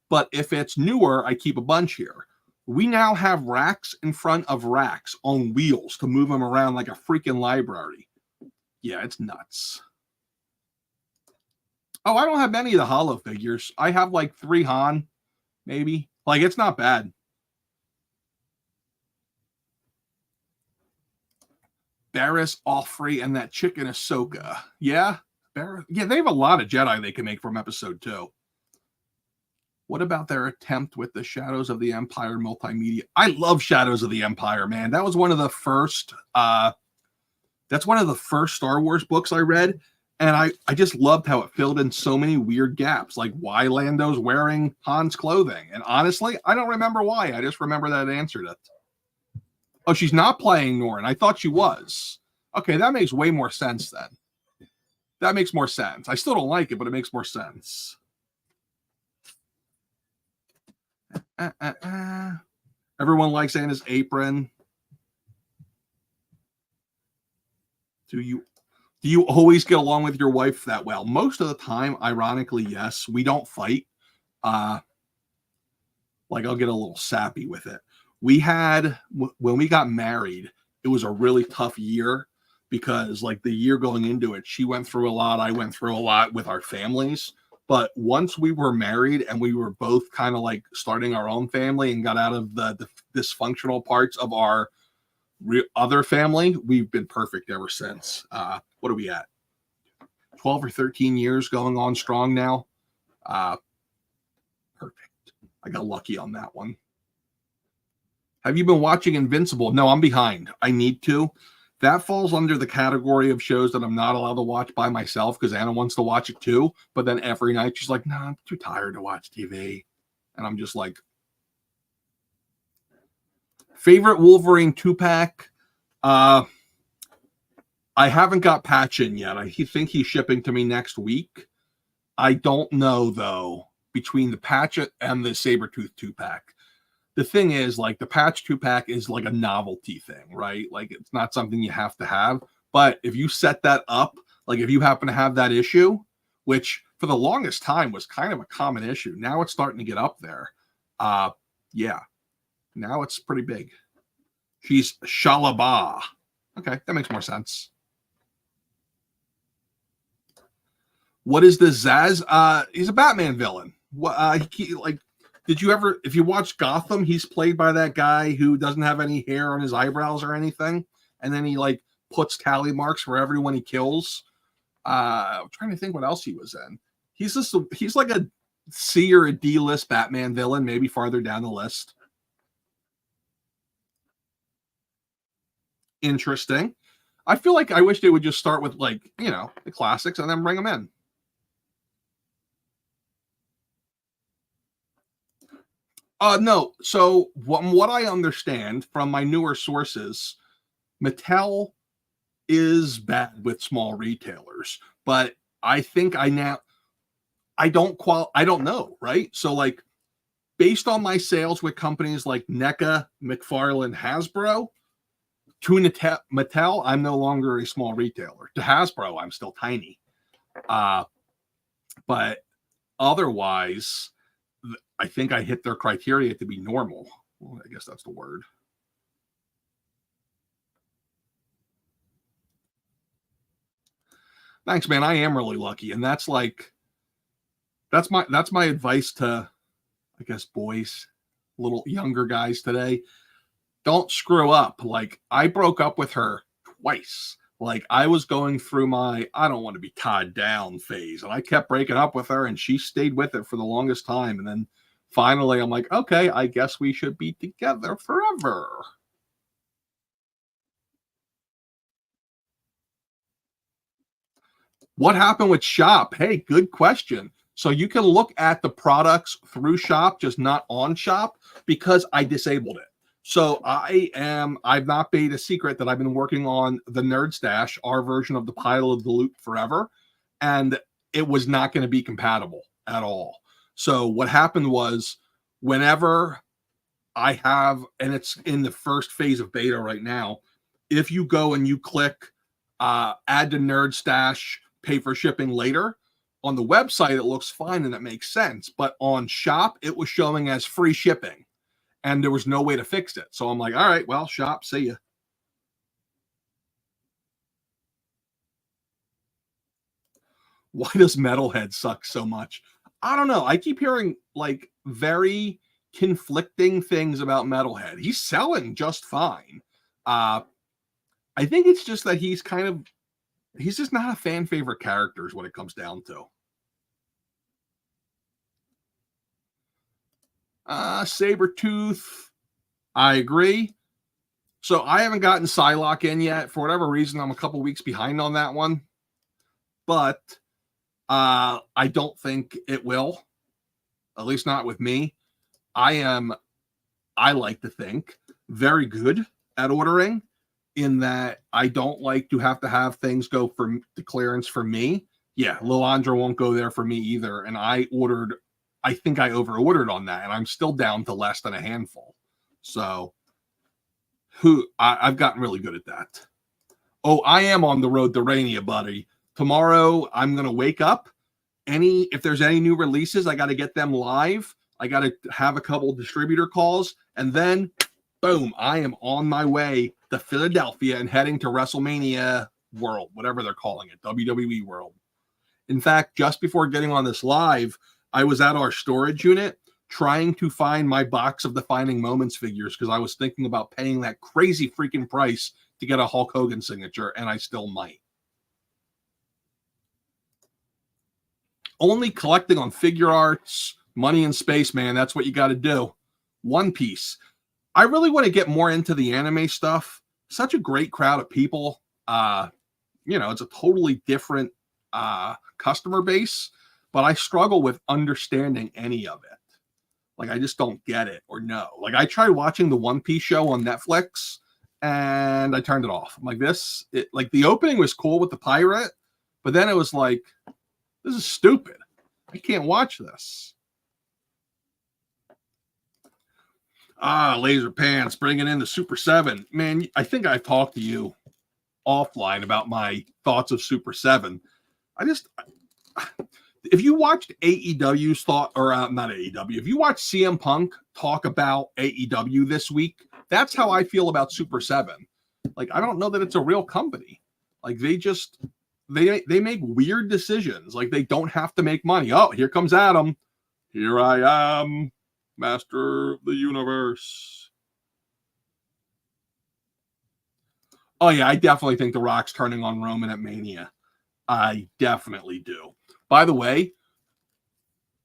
But if it's newer, I keep a bunch here. We now have racks in front of racks on wheels to move them around like a freaking library. Yeah, it's nuts. Oh, I don't have many of the Holo figures. I have like 3 Han, maybe. Like, it's not bad. Barriss, Offrey, and that chicken Ahsoka. Yeah? Yeah, they have a lot of Jedi they can make from episode 2. What about their attempt with the Shadows of the Empire multimedia? I love Shadows of the Empire, man. That was one of the first that's one of the first Star Wars books I read, and I just loved how it filled in so many weird gaps, like why Lando's wearing Han's clothing. And honestly, I don't remember why. I just remember that it answered it. Oh, she's not playing Norn. I thought she was. Okay, that makes way more sense then. That makes more sense. I still don't like it, but it makes more sense. Everyone likes Anna's apron. Do you always get along with your wife that well? Most of the time, ironically, yes. We don't fight. Like, I'll get a little sappy with it. We had, when we got married, it was a really tough year because, like, the year going into it, she went through a lot. I went through a lot with our families. But once we were married and we were both kind of like starting our own family and got out of the dysfunctional parts of our other family, we've been perfect ever since. What are we at? 12 or 13 years going on strong now. Perfect. I got lucky on that one. Have you been watching Invincible? No, I'm behind. I need to. That falls under the category of shows that I'm not allowed to watch by myself because Anna wants to watch it too. But then every night she's like, "Nah, I'm too tired to watch TV." And I'm just like, favorite Wolverine 2-pack? I haven't got Patch in yet. I think he's shipping to me next week. I don't know, though, between the Patch and the Sabretooth 2-pack. The thing is, like, the Patch 2-pack is like a novelty thing, right? Like, it's not something you have to have. But if you set that up, like if you happen to have that issue, which for the longest time was kind of a common issue, now it's starting to get up there. Yeah, now it's pretty big. She's Shalaba. Okay, that makes more sense. What is the Zaz? He's a Batman villain. What? Like, did you ever? If you watch Gotham, he's played by that guy who doesn't have any hair on his eyebrows or anything, and then he like puts tally marks for everyone he kills. I'm trying to think what else he was in. He's like a C or a D list Batman villain, maybe farther down the list. Interesting. I feel like I wish they would just start with, like, you know, the classics and then bring them in. No. So what I understand from my newer sources, Mattel is bad with small retailers, but I think I don't know, right? So, like, based on my sales with companies like NECA, McFarlane, Hasbro, to Mattel, I'm no longer a small retailer. To Hasbro, I'm still tiny. But otherwise, I think I hit their criteria to be normal. Well, I guess that's the word. Thanks, man. I am really lucky. And that's my advice to, I guess, boys, little younger guys today. Don't screw up. Like, I broke up with her twice. Like, I was going through my I don't want to be tied down phase, and I kept breaking up with her, and she stayed with it for the longest time. And then finally, I'm like, okay, I guess we should be together forever. What happened with Shop? Hey, good question. So you can look at the products through Shop, just not on Shop, because I disabled it. So I've not made a secret that I've been working on the Nerd Stash, our version of the Pile of the Loot forever, and it was not going to be compatible at all. So what happened was, whenever I have, and it's in the first phase of beta right now, if you go and you click add to Nerd Stash, pay for shipping later, on the website it looks fine and it makes sense, but on Shop it was showing as free shipping. And there was no way to fix it. So I'm like, all right, well, Shop, see ya. Why does Metalhead suck so much? I don't know. I keep hearing like very conflicting things about Metalhead. He's selling just fine. I think it's just that he's just not a fan favorite character is what it comes down to. Sabretooth, I agree. So I haven't gotten Psylocke in yet. For whatever reason, I'm a couple weeks behind on that one. But I don't think it will. At least not with me. I like to think, very good at ordering, in that I don't like to have things go for the clearance for me. Yeah, Lilandra won't go there for me either. And I think I over ordered on that, and I'm still down to less than a handful. So I've gotten really good at that. Oh, I am on the road to Rainier, buddy. Tomorrow I'm gonna wake up. If there's any new releases, I got to get them live. I got to have a couple distributor calls, and then boom, I am on my way to Philadelphia and heading to WrestleMania World, whatever they're calling it, WWE World. In fact, just before getting on this live, I was at our storage unit trying to find my box of Defining Moments figures because I was thinking about paying that crazy freaking price to get a Hulk Hogan signature, and I still might. Only collecting on figure arts, money in space, man. That's what you got to do. One Piece. I really want to get more into the anime stuff. Such a great crowd of people. It's a totally different customer base, but I struggle with understanding any of it. Like, I just don't get it or know. Like, I tried watching the One Piece show on Netflix and I turned it off. I'm like, the opening was cool with the pirate, but then it was like, this is stupid. I can't watch this. Laser Pants bringing in the Super 7. Man, I think I've talked to you offline about my thoughts of Super 7. If you watched AEW's not AEW, if you watched CM Punk talk about AEW this week, that's how I feel about Super 7. Like, I don't know that it's a real company. Like, they make weird decisions. Like, they don't have to make money. Oh, here comes Adam. Here I am, Master of the Universe. Oh, yeah, I definitely think The Rock's turning on Roman at Mania. I definitely do. By the way,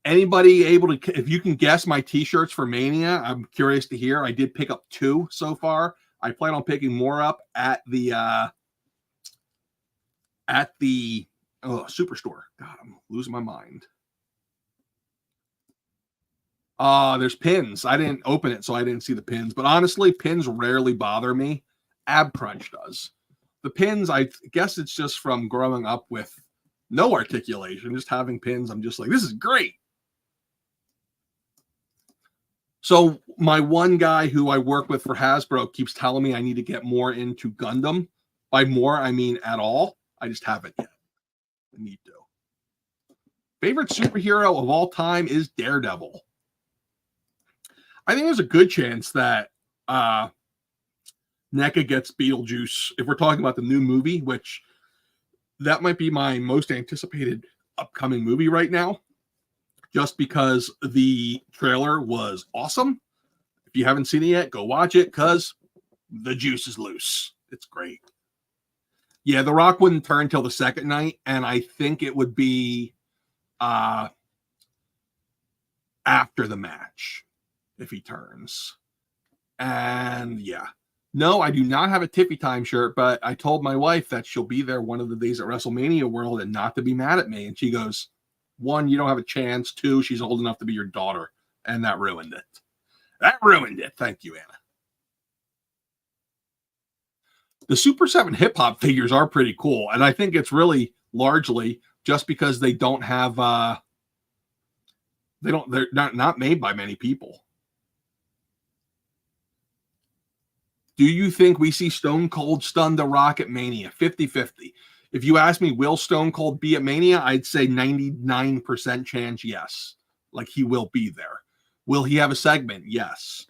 anybody able to, if you can guess my t-shirts for Mania, I'm curious to hear. I did pick up 2 so far. I plan on picking more up at the Superstore. God, I'm losing my mind. There's pins. I didn't open it, so I didn't see the pins. But honestly, pins rarely bother me. Ab Crunch does. The pins, I guess it's just from growing up with no articulation, just having pins. I'm just like, this is great. So my one guy who I work with for Hasbro keeps telling me I need to get more into Gundam. By more, I mean at all. I just haven't yet. I need to. Favorite superhero of all time is Daredevil. I think there's a good chance that NECA gets Beetlejuice. If we're talking about the new movie, which that might be my most anticipated upcoming movie right now, just because the trailer was awesome. If you haven't seen it yet, go watch it because the juice is loose. It's great. Yeah, The Rock wouldn't turn till the second night, and I think it would be after the match if he turns. And yeah. No, I do not have a Tiffy Time shirt, but I told my wife that she'll be there one of the days at WrestleMania World and not to be mad at me. And she goes, 1, you don't have a chance. 2, she's old enough to be your daughter. And that ruined it. That ruined it. Thank you, Anna. The Super 7 hip-hop figures are pretty cool. And I think it's really largely just because they don't have, they're not made by many people. Do you think we see Stone Cold stun The Rock at Mania? 50-50. If you ask me, will Stone Cold be at Mania? I'd say 99% chance yes. Like, he will be there. Will he have a segment? Yes.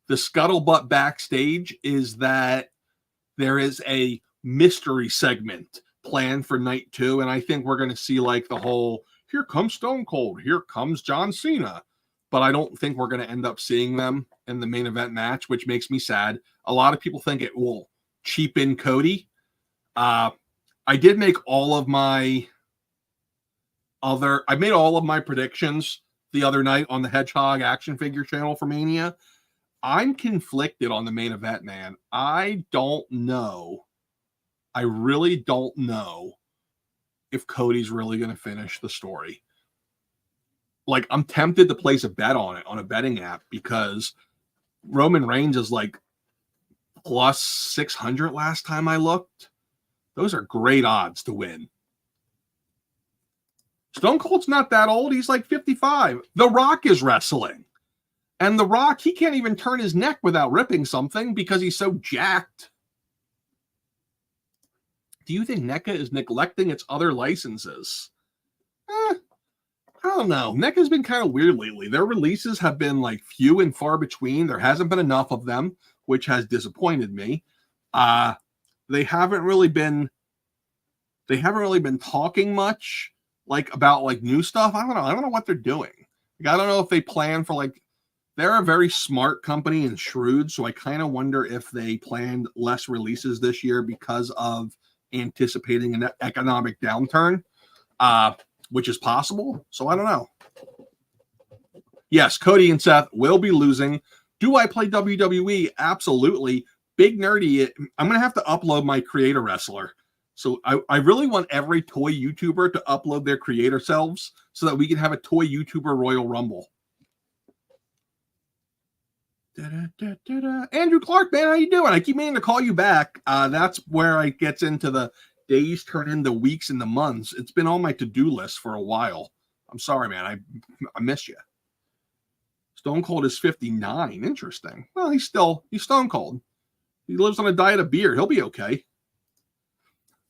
The scuttlebutt backstage is that there is a mystery segment planned for night 2, and I think we're going to see like the whole, here comes Stone Cold, here comes John Cena, but I don't think we're going to end up seeing them in the main event match, which makes me sad. A lot of people think it will cheapen Cody. I did make all of my predictions the other night on the Hedgehog action figure channel for Mania. I'm conflicted on the main event, man. I don't know. I really don't know if Cody's really going to finish the story. Like, I'm tempted to place a bet on it on a betting app because Roman Reigns is like plus 600 last time I looked. Those are great odds to win. Stone Cold's not that old. He's like 55. The Rock is wrestling. And The Rock, he can't even turn his neck without ripping something because he's so jacked. Do you think NECA is neglecting its other licenses? I don't know. NECA's been kind of weird lately. Their releases have been like few and far between. There hasn't been enough of them, which has disappointed me. They haven't really been talking much like about like new stuff. I don't know what they're doing. Like, I don't know if they plan for like, they're a very smart company and shrewd, so I kind of wonder if they planned less releases this year because of anticipating an economic downturn, which is possible. So I don't know. Yes, Cody and Seth will be losing. Do I play WWE? Absolutely. Big nerdy. I'm going to have to upload my creator wrestler. So I really want every toy YouTuber to upload their creator selves so that we can have a toy YouTuber Royal Rumble. Andrew Clark, man, how you doing? I keep meaning to call you back. That's where it gets into the days turn into weeks and the months. It's been on my to-do list for a while. I'm sorry, man. I miss you. Stone Cold is 59. Interesting. Well, he's Stone Cold. He lives on a diet of beer. He'll be okay.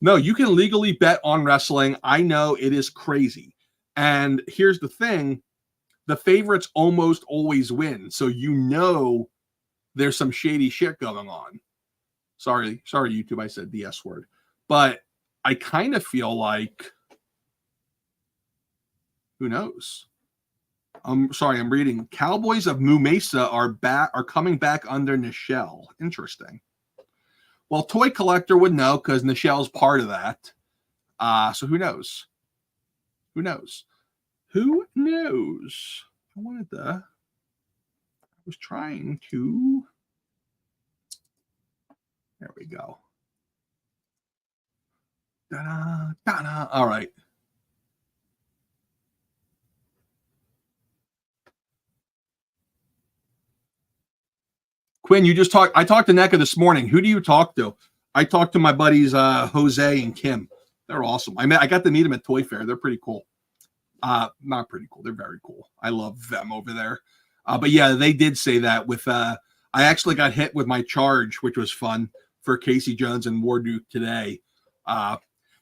No, you can legally bet on wrestling. I know it is crazy. And here's the thing. The favorites almost always win. So you know there's some shady shit going on. Sorry, YouTube, I said the S word. But I kind of feel like, who knows? I'm reading. Cowboys of Moo Mesa are coming back under Nichelle. Interesting. Well, Toy Collector would know because Nichelle's part of that. So who knows? Who knows? Who knows? I was trying to. There we go. Da-da, da-da. All right. Quinn, I talked to NECA this morning. Who do you talk to? I talked to my buddies Jose and Kim. They're awesome. I got to meet them at Toy Fair. They're pretty cool. Not pretty cool. They're very cool. I love them over there. But yeah, they did say that with I actually got hit with my charge, which was fun for Casey Jones and Warduke today.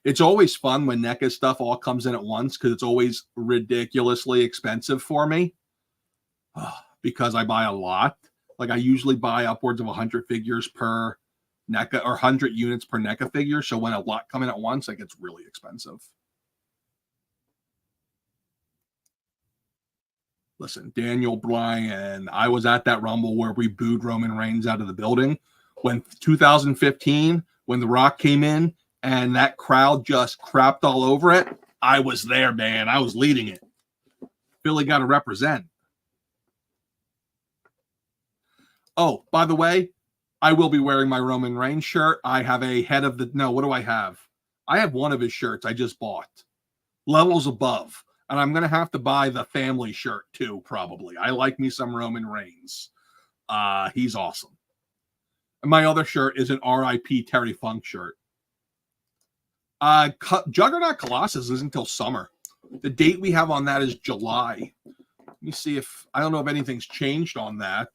It's always fun when NECA stuff all comes in at once because it's always ridiculously expensive for me because I buy a lot. Like I usually buy upwards of 100 figures per NECA or 100 units per NECA figure. So when a lot come in at once, it gets really expensive. Listen, Daniel Bryan, I was at that Rumble where we booed Roman Reigns out of the building. When 2015, when The Rock came in and that crowd just crapped all over it, I was there, man. I was leading it. Philly got to represent. Oh, by the way, I will be wearing my Roman Reigns shirt. I have a head of the... No, what do I have? I have one of his shirts I just bought. Levels above. And I'm going to have to buy the family shirt too, probably. I like me some Roman Reigns. He's awesome. And my other shirt is an RIP Terry Funk shirt. Juggernaut Colossus isn't until summer. The date we have on that is July. Let me see if... I don't know if anything's changed on that.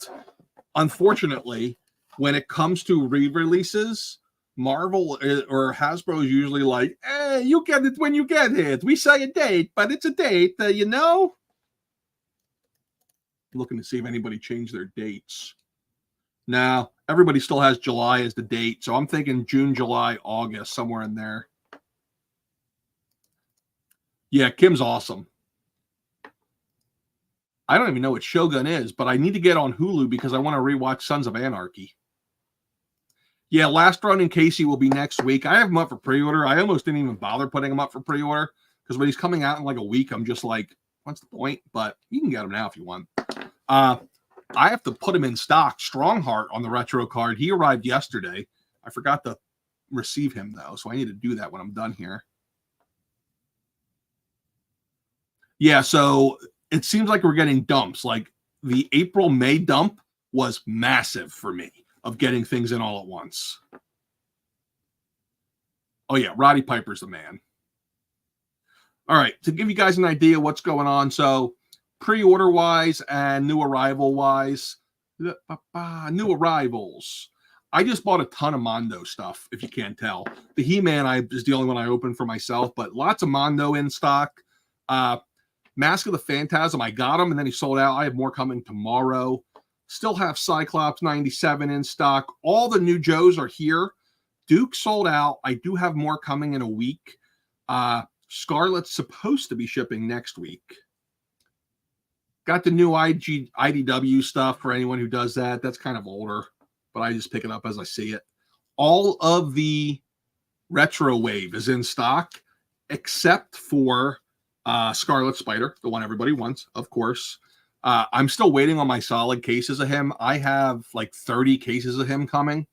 Unfortunately, when it comes to re-releases, Marvel or Hasbro is usually like, you get it when you get it. We say a date, but it's a date, you know? Looking to see if anybody changed their dates. Now, everybody still has July as the date, so I'm thinking June, July, August, somewhere in there. Yeah, Kim's awesome. I don't even know what Shogun is, but I need to get on Hulu because I want to rewatch Sons of Anarchy. Yeah, Last Run in Casey will be next week. I have him up for pre-order. I almost didn't even bother putting him up for pre-order because when he's coming out in like a week, I'm just like, what's the point? But you can get him now if you want. I have to put him in stock. Strongheart on the retro card. He arrived yesterday. I forgot to receive him though, so I need to do that when I'm done here. Yeah, so it seems like we're getting dumps. Like the April-May dump was massive for me of getting things in all at once. Oh yeah, Roddy Piper's the man. All right, to give you guys an idea what's going on. So pre-order wise and new arrival wise, new arrivals. I just bought a ton of Mondo stuff, if you can't tell. The He-Man is the only one I opened for myself, but lots of Mondo in stock. Mask of the Phantasm, I got him, and then he sold out. I have more coming tomorrow. Still have Cyclops 97 in stock. All the new Joes are here. Duke sold out. I do have more coming in a week. Scarlet's supposed to be shipping next week. Got the new IDW stuff for anyone who does that. That's kind of older, but I just pick it up as I see it. All of the Retro Wave is in stock, except for Scarlet Spider, the one everybody wants, of course. I'm still waiting on my solid cases of him. I have like 30 cases of him coming.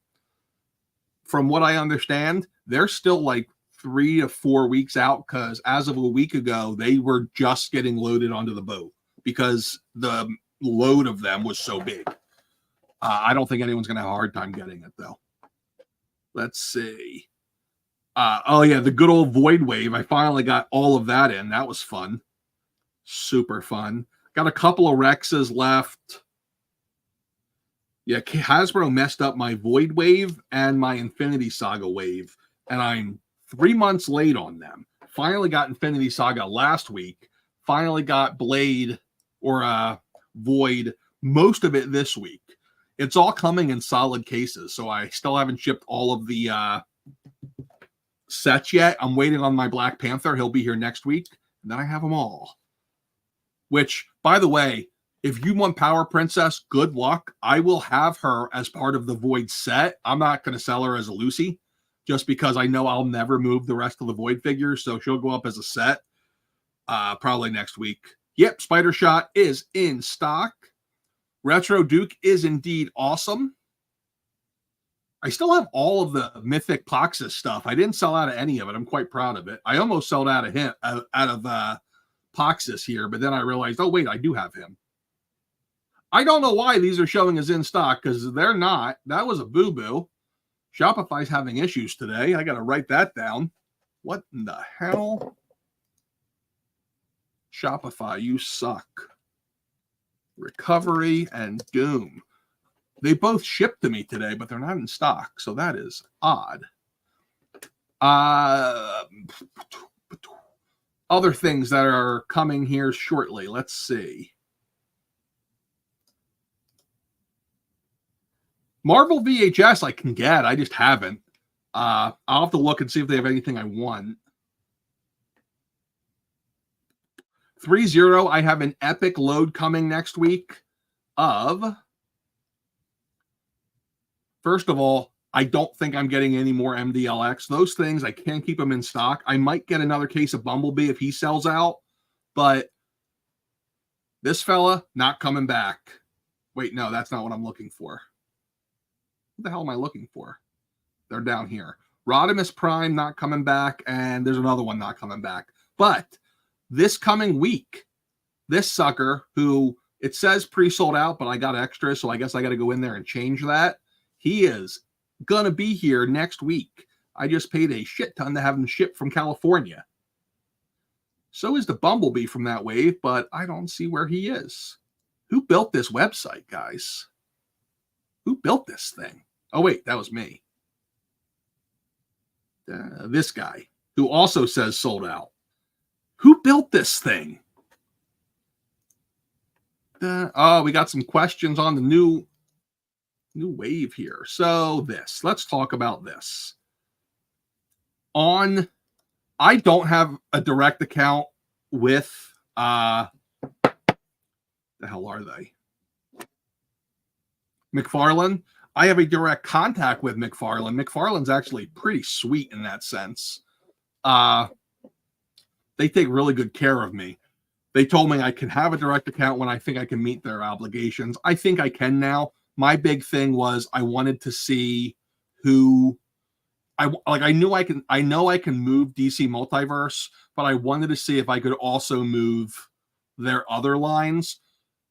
From what I understand, they're still like 3 to 4 weeks out because as of a week ago, they were just getting loaded onto the boat because the load of them was so big. I don't think anyone's going to have a hard time getting it, though. Let's see. Oh, yeah, the good old Void Wave. I finally got all of that in. That was fun. Super fun. Got a couple of Rexes left. Yeah, Hasbro messed up my Void Wave and my Infinity Saga Wave, and I'm 3 months late on them. Finally got Infinity Saga last week. Finally got Blade or Void, most of it this week. It's all coming in solid cases, so I still haven't shipped all of the sets yet. I'm waiting on my Black Panther. He'll be here next week, and then I have them all. Which, by the way, if you want Power Princess, good luck. I will have her as part of the Void set. I'm not going to sell her as a Lucy, just because I know I'll never move the rest of the Void figures, so she'll go up as a set probably next week. Yep, Spider Shot is in stock. Retro Duke is indeed awesome. I still have all of the Mythic Poxus stuff. I didn't sell out of any of it. I'm quite proud of it. I almost sold out of him, out of Poxus here, but then I realized, oh, wait, I do have him. I don't know why these are showing as in stock, because they're not. That was a boo-boo. Shopify's having issues today. I got to write that down. What in the hell? Shopify, you suck. Recovery and Doom. They both shipped to me today, but they're not in stock, so that is odd. Other things that are coming here shortly. Let's see. Marvel VHS I can get. I just haven't. I'll have to look and see if they have anything I want. 3-0, I have an epic load coming next week of... First of all, I don't think I'm getting any more MDLX. Those things, I can't keep them in stock. I might get another case of Bumblebee if he sells out, but this fella, not coming back. Wait, no, that's not what I'm looking for. What the hell am I looking for? They're down here. Rodimus Prime not coming back, and there's another one not coming back. But this coming week, this sucker, who it says pre-sold out, but I got extras, so I guess I got to go in there and change that. He is going to be here next week. I just paid a shit ton to have him shipped from California. So is the Bumblebee from that wave, but I don't see where he is. Who built this website, guys? Who built this thing? Oh, wait, that was me. This guy, who also says sold out. Who built this thing? Oh, we got some questions on the new wave here. So let's talk about this. I don't have a direct account with the hell are they? McFarlane. I have a direct contact with McFarlane. McFarlane's actually pretty sweet in that sense. They take really good care of me. They told me I can have a direct account when I think I can meet their obligations. I think I can now. My big thing was I wanted to see who I know I can move DC Multiverse, but I wanted to see if I could also move their other lines.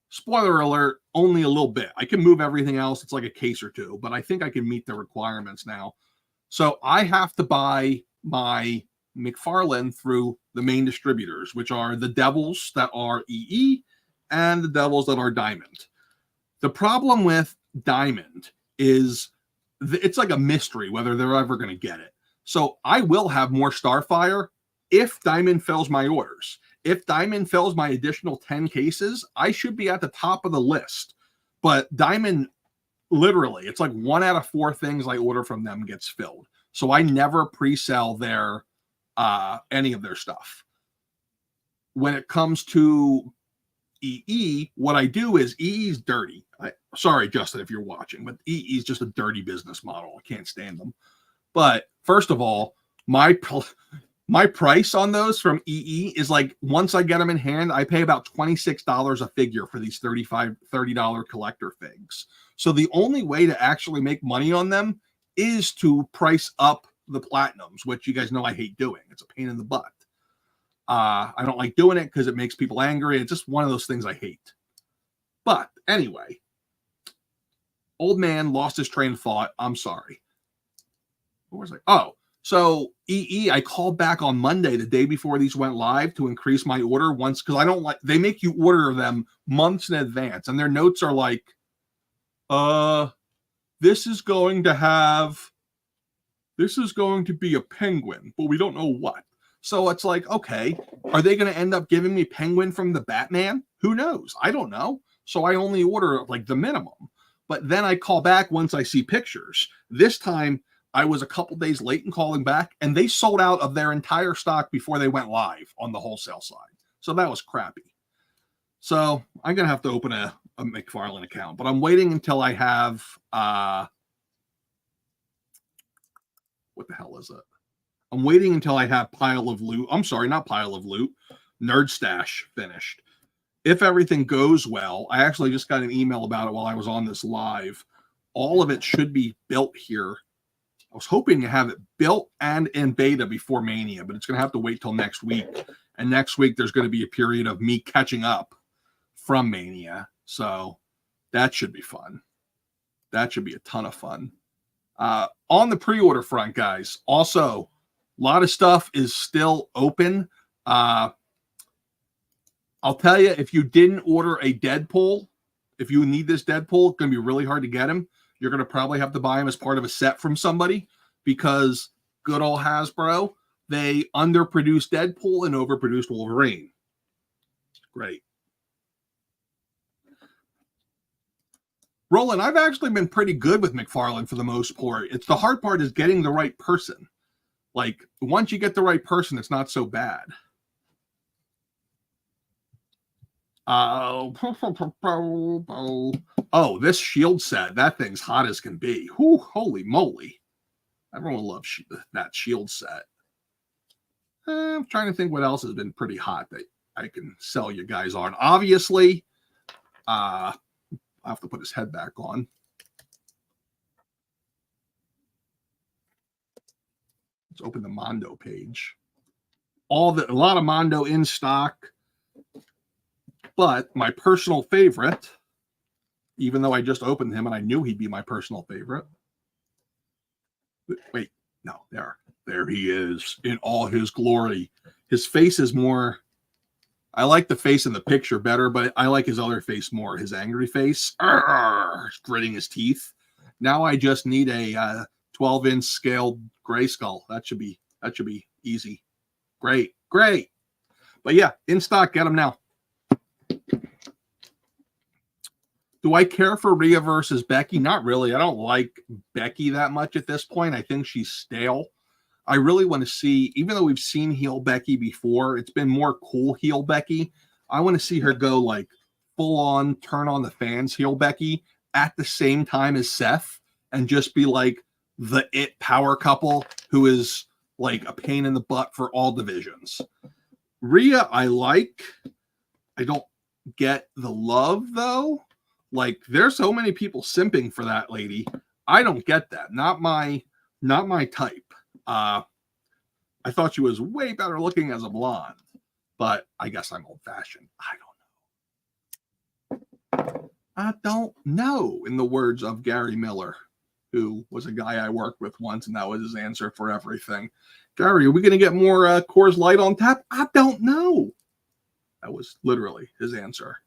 Spoiler alert, only a little bit. I can move everything else. It's like a case or two, but I think I can meet the requirements now. So I have to buy my McFarlane through the main distributors, which are the Devils that are EE and the Devils that are Diamond. The problem with Diamond is it's like a mystery whether they're ever going to get it. So I will have more Starfire if Diamond fills my orders. If Diamond fills my additional 10 cases, I should be at the top of the list. But Diamond, literally, it's like 1 out of 4 things I order from them gets filled. So I never pre-sell their any of their stuff. When it comes to EE, what I do is EE's dirty. Sorry, Justin, if you're watching, but EE is just a dirty business model. I can't stand them. But first of all, my price on those from EE is like, once I get them in hand, I pay about $26 a figure for these $30 collector figs. So the only way to actually make money on them is to price up the platinums, which you guys know I hate doing. It's a pain in the butt. I don't like doing it because it makes people angry. It's just one of those things I hate. But anyway, old man lost his train of thought. I'm sorry. What was I? Oh, so EE, I called back on Monday, the day before these went live, to increase my order once, because I don't like, they make you order them months in advance, and their notes are like, this is going to be a penguin, but we don't know what. So it's like, okay, are they going to end up giving me Penguin from the Batman? Who knows? I don't know. So I only order like the minimum. But then I call back once I see pictures. This time I was a couple days late in calling back, and they sold out of their entire stock before they went live on the wholesale side. So that was crappy. So I'm going to have to open a McFarlane account, but I'm waiting until I have, what the hell is it? I'm waiting until I have Pile of Loot. I'm sorry, not Pile of Loot. Nerd Stash finished. If everything goes well, I actually just got an email about it while I was on this live. All of it should be built here. I was hoping to have it built and in beta before Mania, but it's going to have to wait till next week. And next week, there's going to be a period of me catching up from Mania. So that should be fun. That should be a ton of fun. On the pre-order front, guys, also, a lot of stuff is still open. I'll tell you, if you didn't order a Deadpool, if you need this Deadpool, it's going to be really hard to get him. You're going to probably have to buy him as part of a set from somebody, because good old Hasbro, they underproduced Deadpool and overproduced Wolverine. Great. Roland, I've actually been pretty good with McFarlane for the most part. It's the hard part is getting the right person. Like, once you get the right person, it's not so bad. Oh, this Shield set. That thing's hot as can be. Whew, holy moly. Everyone loves that Shield set. I'm trying to think what else has been pretty hot that I can sell you guys on. Obviously, I'll have to put his head back on. Let's open the Mondo page. A lot of Mondo in stock, but my personal favorite, even though I just opened him and I knew he'd be my personal favorite. Wait, no, there he is in all his glory. His face is more, I like the face in the picture better, but I like his other face more, his angry face, gritting his teeth. Now I just need a 12-inch scale Grayskull. That should be easy. Great. But yeah, in stock, get them now. Do I care for Rhea versus Becky? Not really. I don't like Becky that much at this point. I think she's stale. I really want to see, even though we've seen heel Becky before, it's been more cool heel Becky. I want to see her go like full on turn on the fans heel Becky at the same time as Seth and just be like the it power couple who is like a pain in the butt for all divisions. Rhea, I like. I don't get the love though. Like there's so many people simping for that lady. I don't get that. Not my type. I thought she was way better looking as a blonde, but I guess I'm old fashioned. I don't know, in the words of Gary Miller, who was a guy I worked with once, and that was his answer for everything. Gary, are we going to get more Coors Light on tap? I don't know. That was literally his answer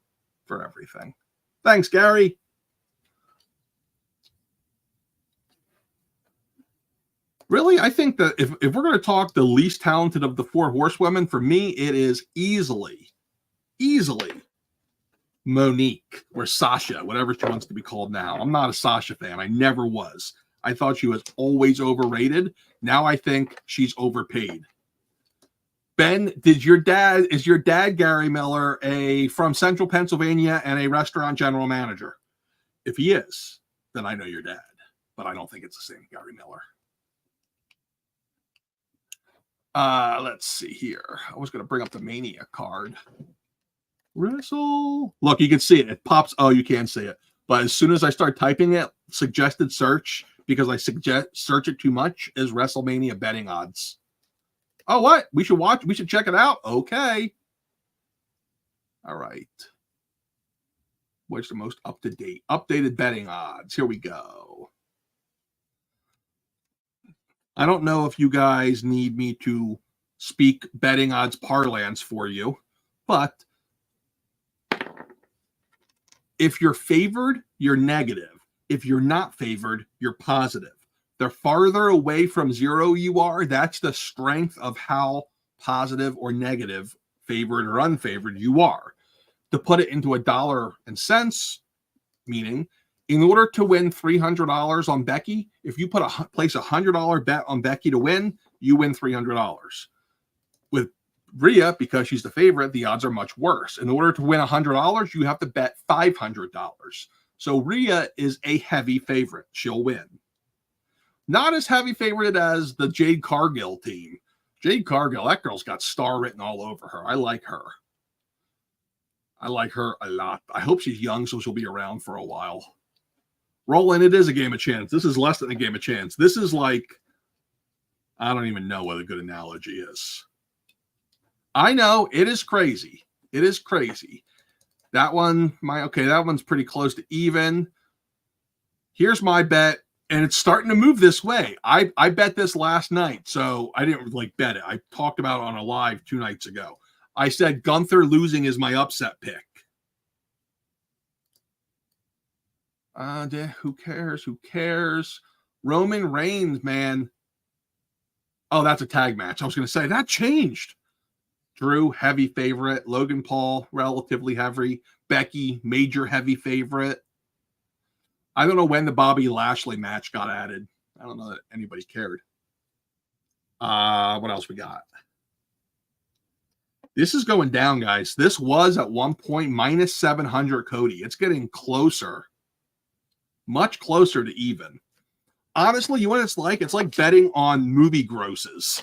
for everything. Thanks, Gary. Really, I think that if we're going to talk the least talented of the four horsewomen, for me, it is easily Monique or Sasha, whatever she wants to be called now. I'm not a Sasha fan. I never was. I thought she was always overrated. Now I think she's overpaid. Ben, is your dad, Gary Miller, from Central Pennsylvania and a restaurant general manager? If he is, then I know your dad, but I don't think it's the same Gary Miller. Let's see here. I was going to bring up the Mania card. Wrestle. Look, you can see it. It pops. Oh, you can't see it. But as soon as I start typing it, suggested search, because I search it too much, is WrestleMania betting odds. Oh, what? We should watch. We should check it out. Okay. All right. What's the most updated betting odds? Here we go. I don't know if you guys need me to speak betting odds parlance for you, but if you're favored, you're negative. If you're not favored, you're positive. The farther away from zero you are, that's the strength of how positive or negative, favored or unfavored you are. To put it into a dollar and cents, meaning in order to win $300 on Becky, if you place a $100 bet on Becky to win, you win $300. With Rhea, because she's the favorite, the odds are much worse. In order to win $100, you have to bet $500. So Rhea is a heavy favorite. She'll win. Not as heavy favorite as the Jade Cargill team. Jade Cargill, that girl's got star written all over her. I like her. I like her a lot. I hope she's young so she'll be around for a while. Roland, it is a game of chance. This is less than a game of chance. This is like, I don't even know what a good analogy is. I know, it is crazy. It is crazy. That one, that one's pretty close to even. Here's my bet, and it's starting to move this way. I bet this last night, so I didn't bet it. I talked about it on a live 2 nights ago. I said Gunther losing is my upset pick. Who cares? Who cares? Roman Reigns, man. Oh, that's a tag match. I was going to say that changed. Drew, heavy favorite. Logan Paul, relatively heavy. Becky, major heavy favorite. I don't know when the Bobby Lashley match got added. I don't know that anybody cared. What else we got? This is going down, guys. This was at one point minus 700 Cody. It's getting closer. Much closer to even. Honestly, you know what it's like? It's like betting on movie grosses.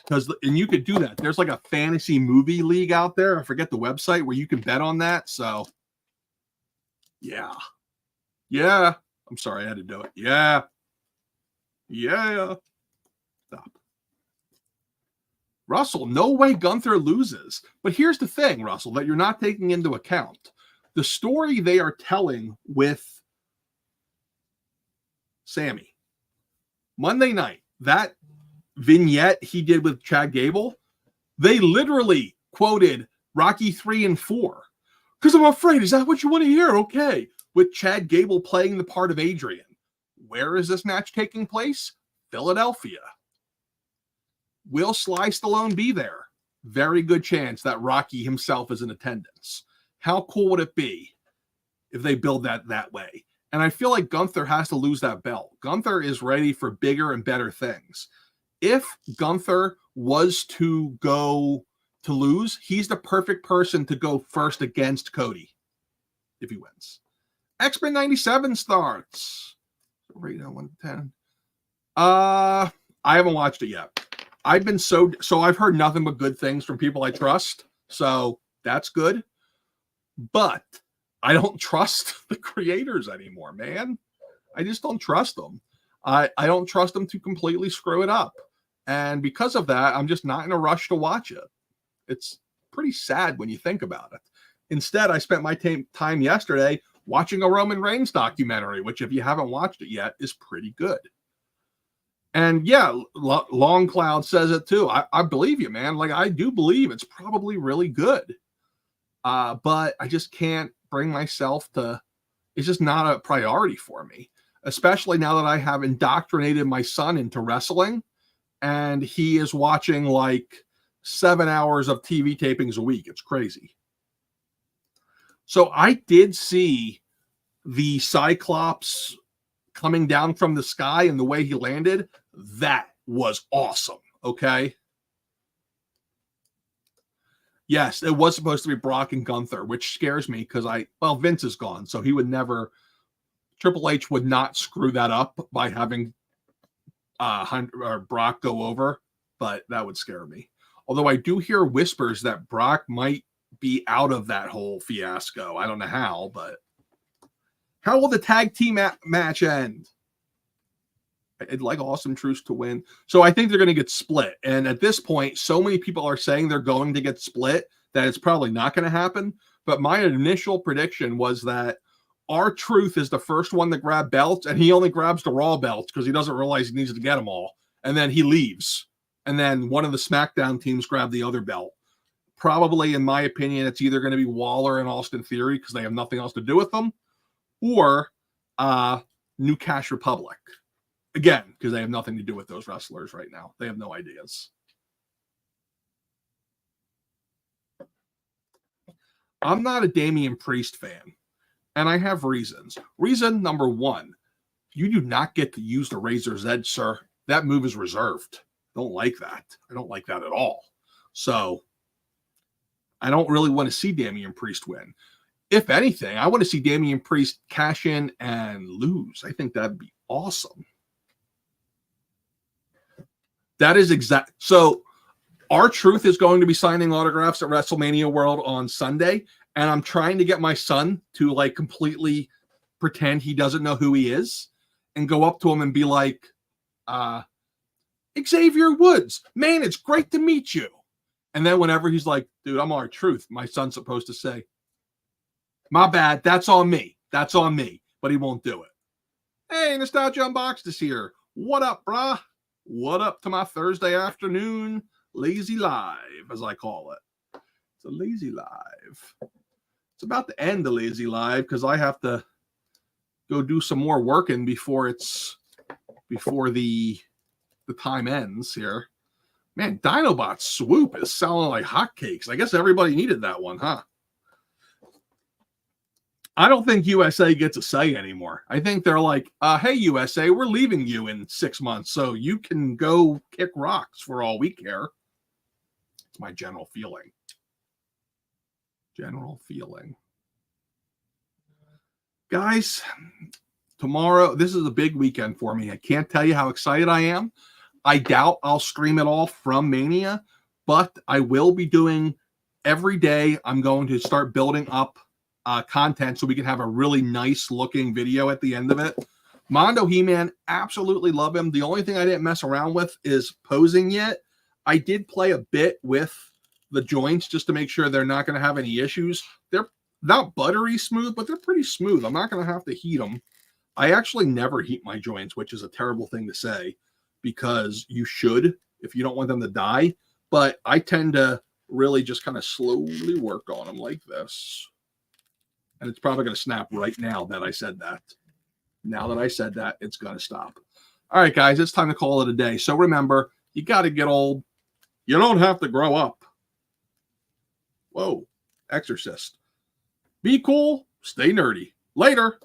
And you could do that. There's like a fantasy movie league out there. I forget the website where you can bet on that. So, yeah. Yeah. I'm sorry, I had to do it. Yeah. Yeah. Stop. Russell, no way Gunther loses. But here's the thing, Russell, that you're not taking into account. The story they are telling with Sammy. Monday night, that vignette he did with Chad Gable, they literally quoted Rocky 3 and 4. Because I'm afraid, is that what you want to hear? Okay. With Chad Gable playing the part of Adrian. Where is this match taking place? Philadelphia. Will Sly Stallone be there? Very good chance that Rocky himself is in attendance. How cool would it be if they build that way? And I feel like Gunther has to lose that belt. Gunther is ready for bigger and better things. if Gunther was to lose, he's the perfect person to go first against Cody if he wins. X-Men 97 starts. Right now, 110. I haven't watched it yet. I've been so I've heard nothing but good things from people I trust. So that's good. But I don't trust the creators anymore, man. I just don't trust them. I don't trust them to completely screw it up. And because of that, I'm just not in a rush to watch it. It's pretty sad when you think about it. Instead, I spent my time yesterday watching a Roman Reigns documentary, which if you haven't watched it yet, is pretty good. And yeah, Long Cloud says it too. I believe you, man. Like, I do believe it's probably really good. But I just can't bring myself to, it's just not a priority for me, especially now that I have indoctrinated my son into wrestling and he is watching like 7 hours of TV tapings a week. It's crazy. So I did see the Cyclops coming down from the sky and the way he landed. That was awesome. Okay. Yes, it was supposed to be Brock and Gunther, which scares me because Vince is gone. So he would never, Triple H would not screw that up by having Brock go over, but that would scare me. Although I do hear whispers that Brock might be out of that whole fiasco. I don't know how, but how will the tag team match end? I'd like Awesome Truth to win. So I think they're going to get split. And at this point, so many people are saying they're going to get split that it's probably not going to happen. But my initial prediction was that R-Truth is the first one to grab belts, and he only grabs the Raw belts because he doesn't realize he needs to get them all. And then he leaves. And then one of the SmackDown teams grab the other belt. Probably, in my opinion, it's either going to be Waller and Austin Theory because they have nothing else to do with them, or New Cash Republic. Again, because they have nothing to do with those wrestlers right now. They have no ideas. I'm not a Damian Priest fan, and I have reasons. Reason number one, you do not get to use the Razor's Edge, sir. That move is reserved. Don't like that. I don't like that at all. So I don't really want to see Damian Priest win. If anything, I want to see Damian Priest cash in and lose. I think that'd be awesome. That is exact. So R-Truth is going to be signing autographs at WrestleMania World on Sunday. And I'm trying to get my son to like completely pretend he doesn't know who he is and go up to him and be like, Xavier Woods, man, it's great to meet you. And then whenever he's like, dude, I'm R-Truth, my son's supposed to say, my bad, that's on me. That's on me. But he won't do it. Hey, Nostalgia Unboxed is here. What up, brah? What up to my Thursday afternoon lazy live, as I call it. It's a lazy live. It's about to end the lazy live because I have to go do some more working before the time ends here. Man, Dinobot Swoop is selling like hotcakes. I guess everybody needed that one, huh? I don't think USA gets a say anymore. I think they're like, hey, USA, we're leaving you in 6 months, so you can go kick rocks for all we care. It's my general feeling. General feeling. Guys, tomorrow, this is a big weekend for me. I can't tell you how excited I am. I doubt I'll stream it all from Mania, but I will be doing every day. I'm going to start building up content so we can have a really nice looking video at the end of it. Mondo He-Man, absolutely love him. The only thing I didn't mess around with is posing yet. I did play a bit with the joints just to make sure they're not going to have any issues. They're not buttery smooth, but they're pretty smooth. I'm not going to have to heat them. I actually never heat my joints, which is a terrible thing to say because you should if you don't want them to die. But I tend to really just kind of slowly work on them like this. And it's probably going to snap right now that I said that. Now that I said that, it's going to stop. All right, guys, it's time to call it a day. So remember, you got to get old. You don't have to grow up. Whoa, Exorcist. Be cool. Stay nerdy. Later.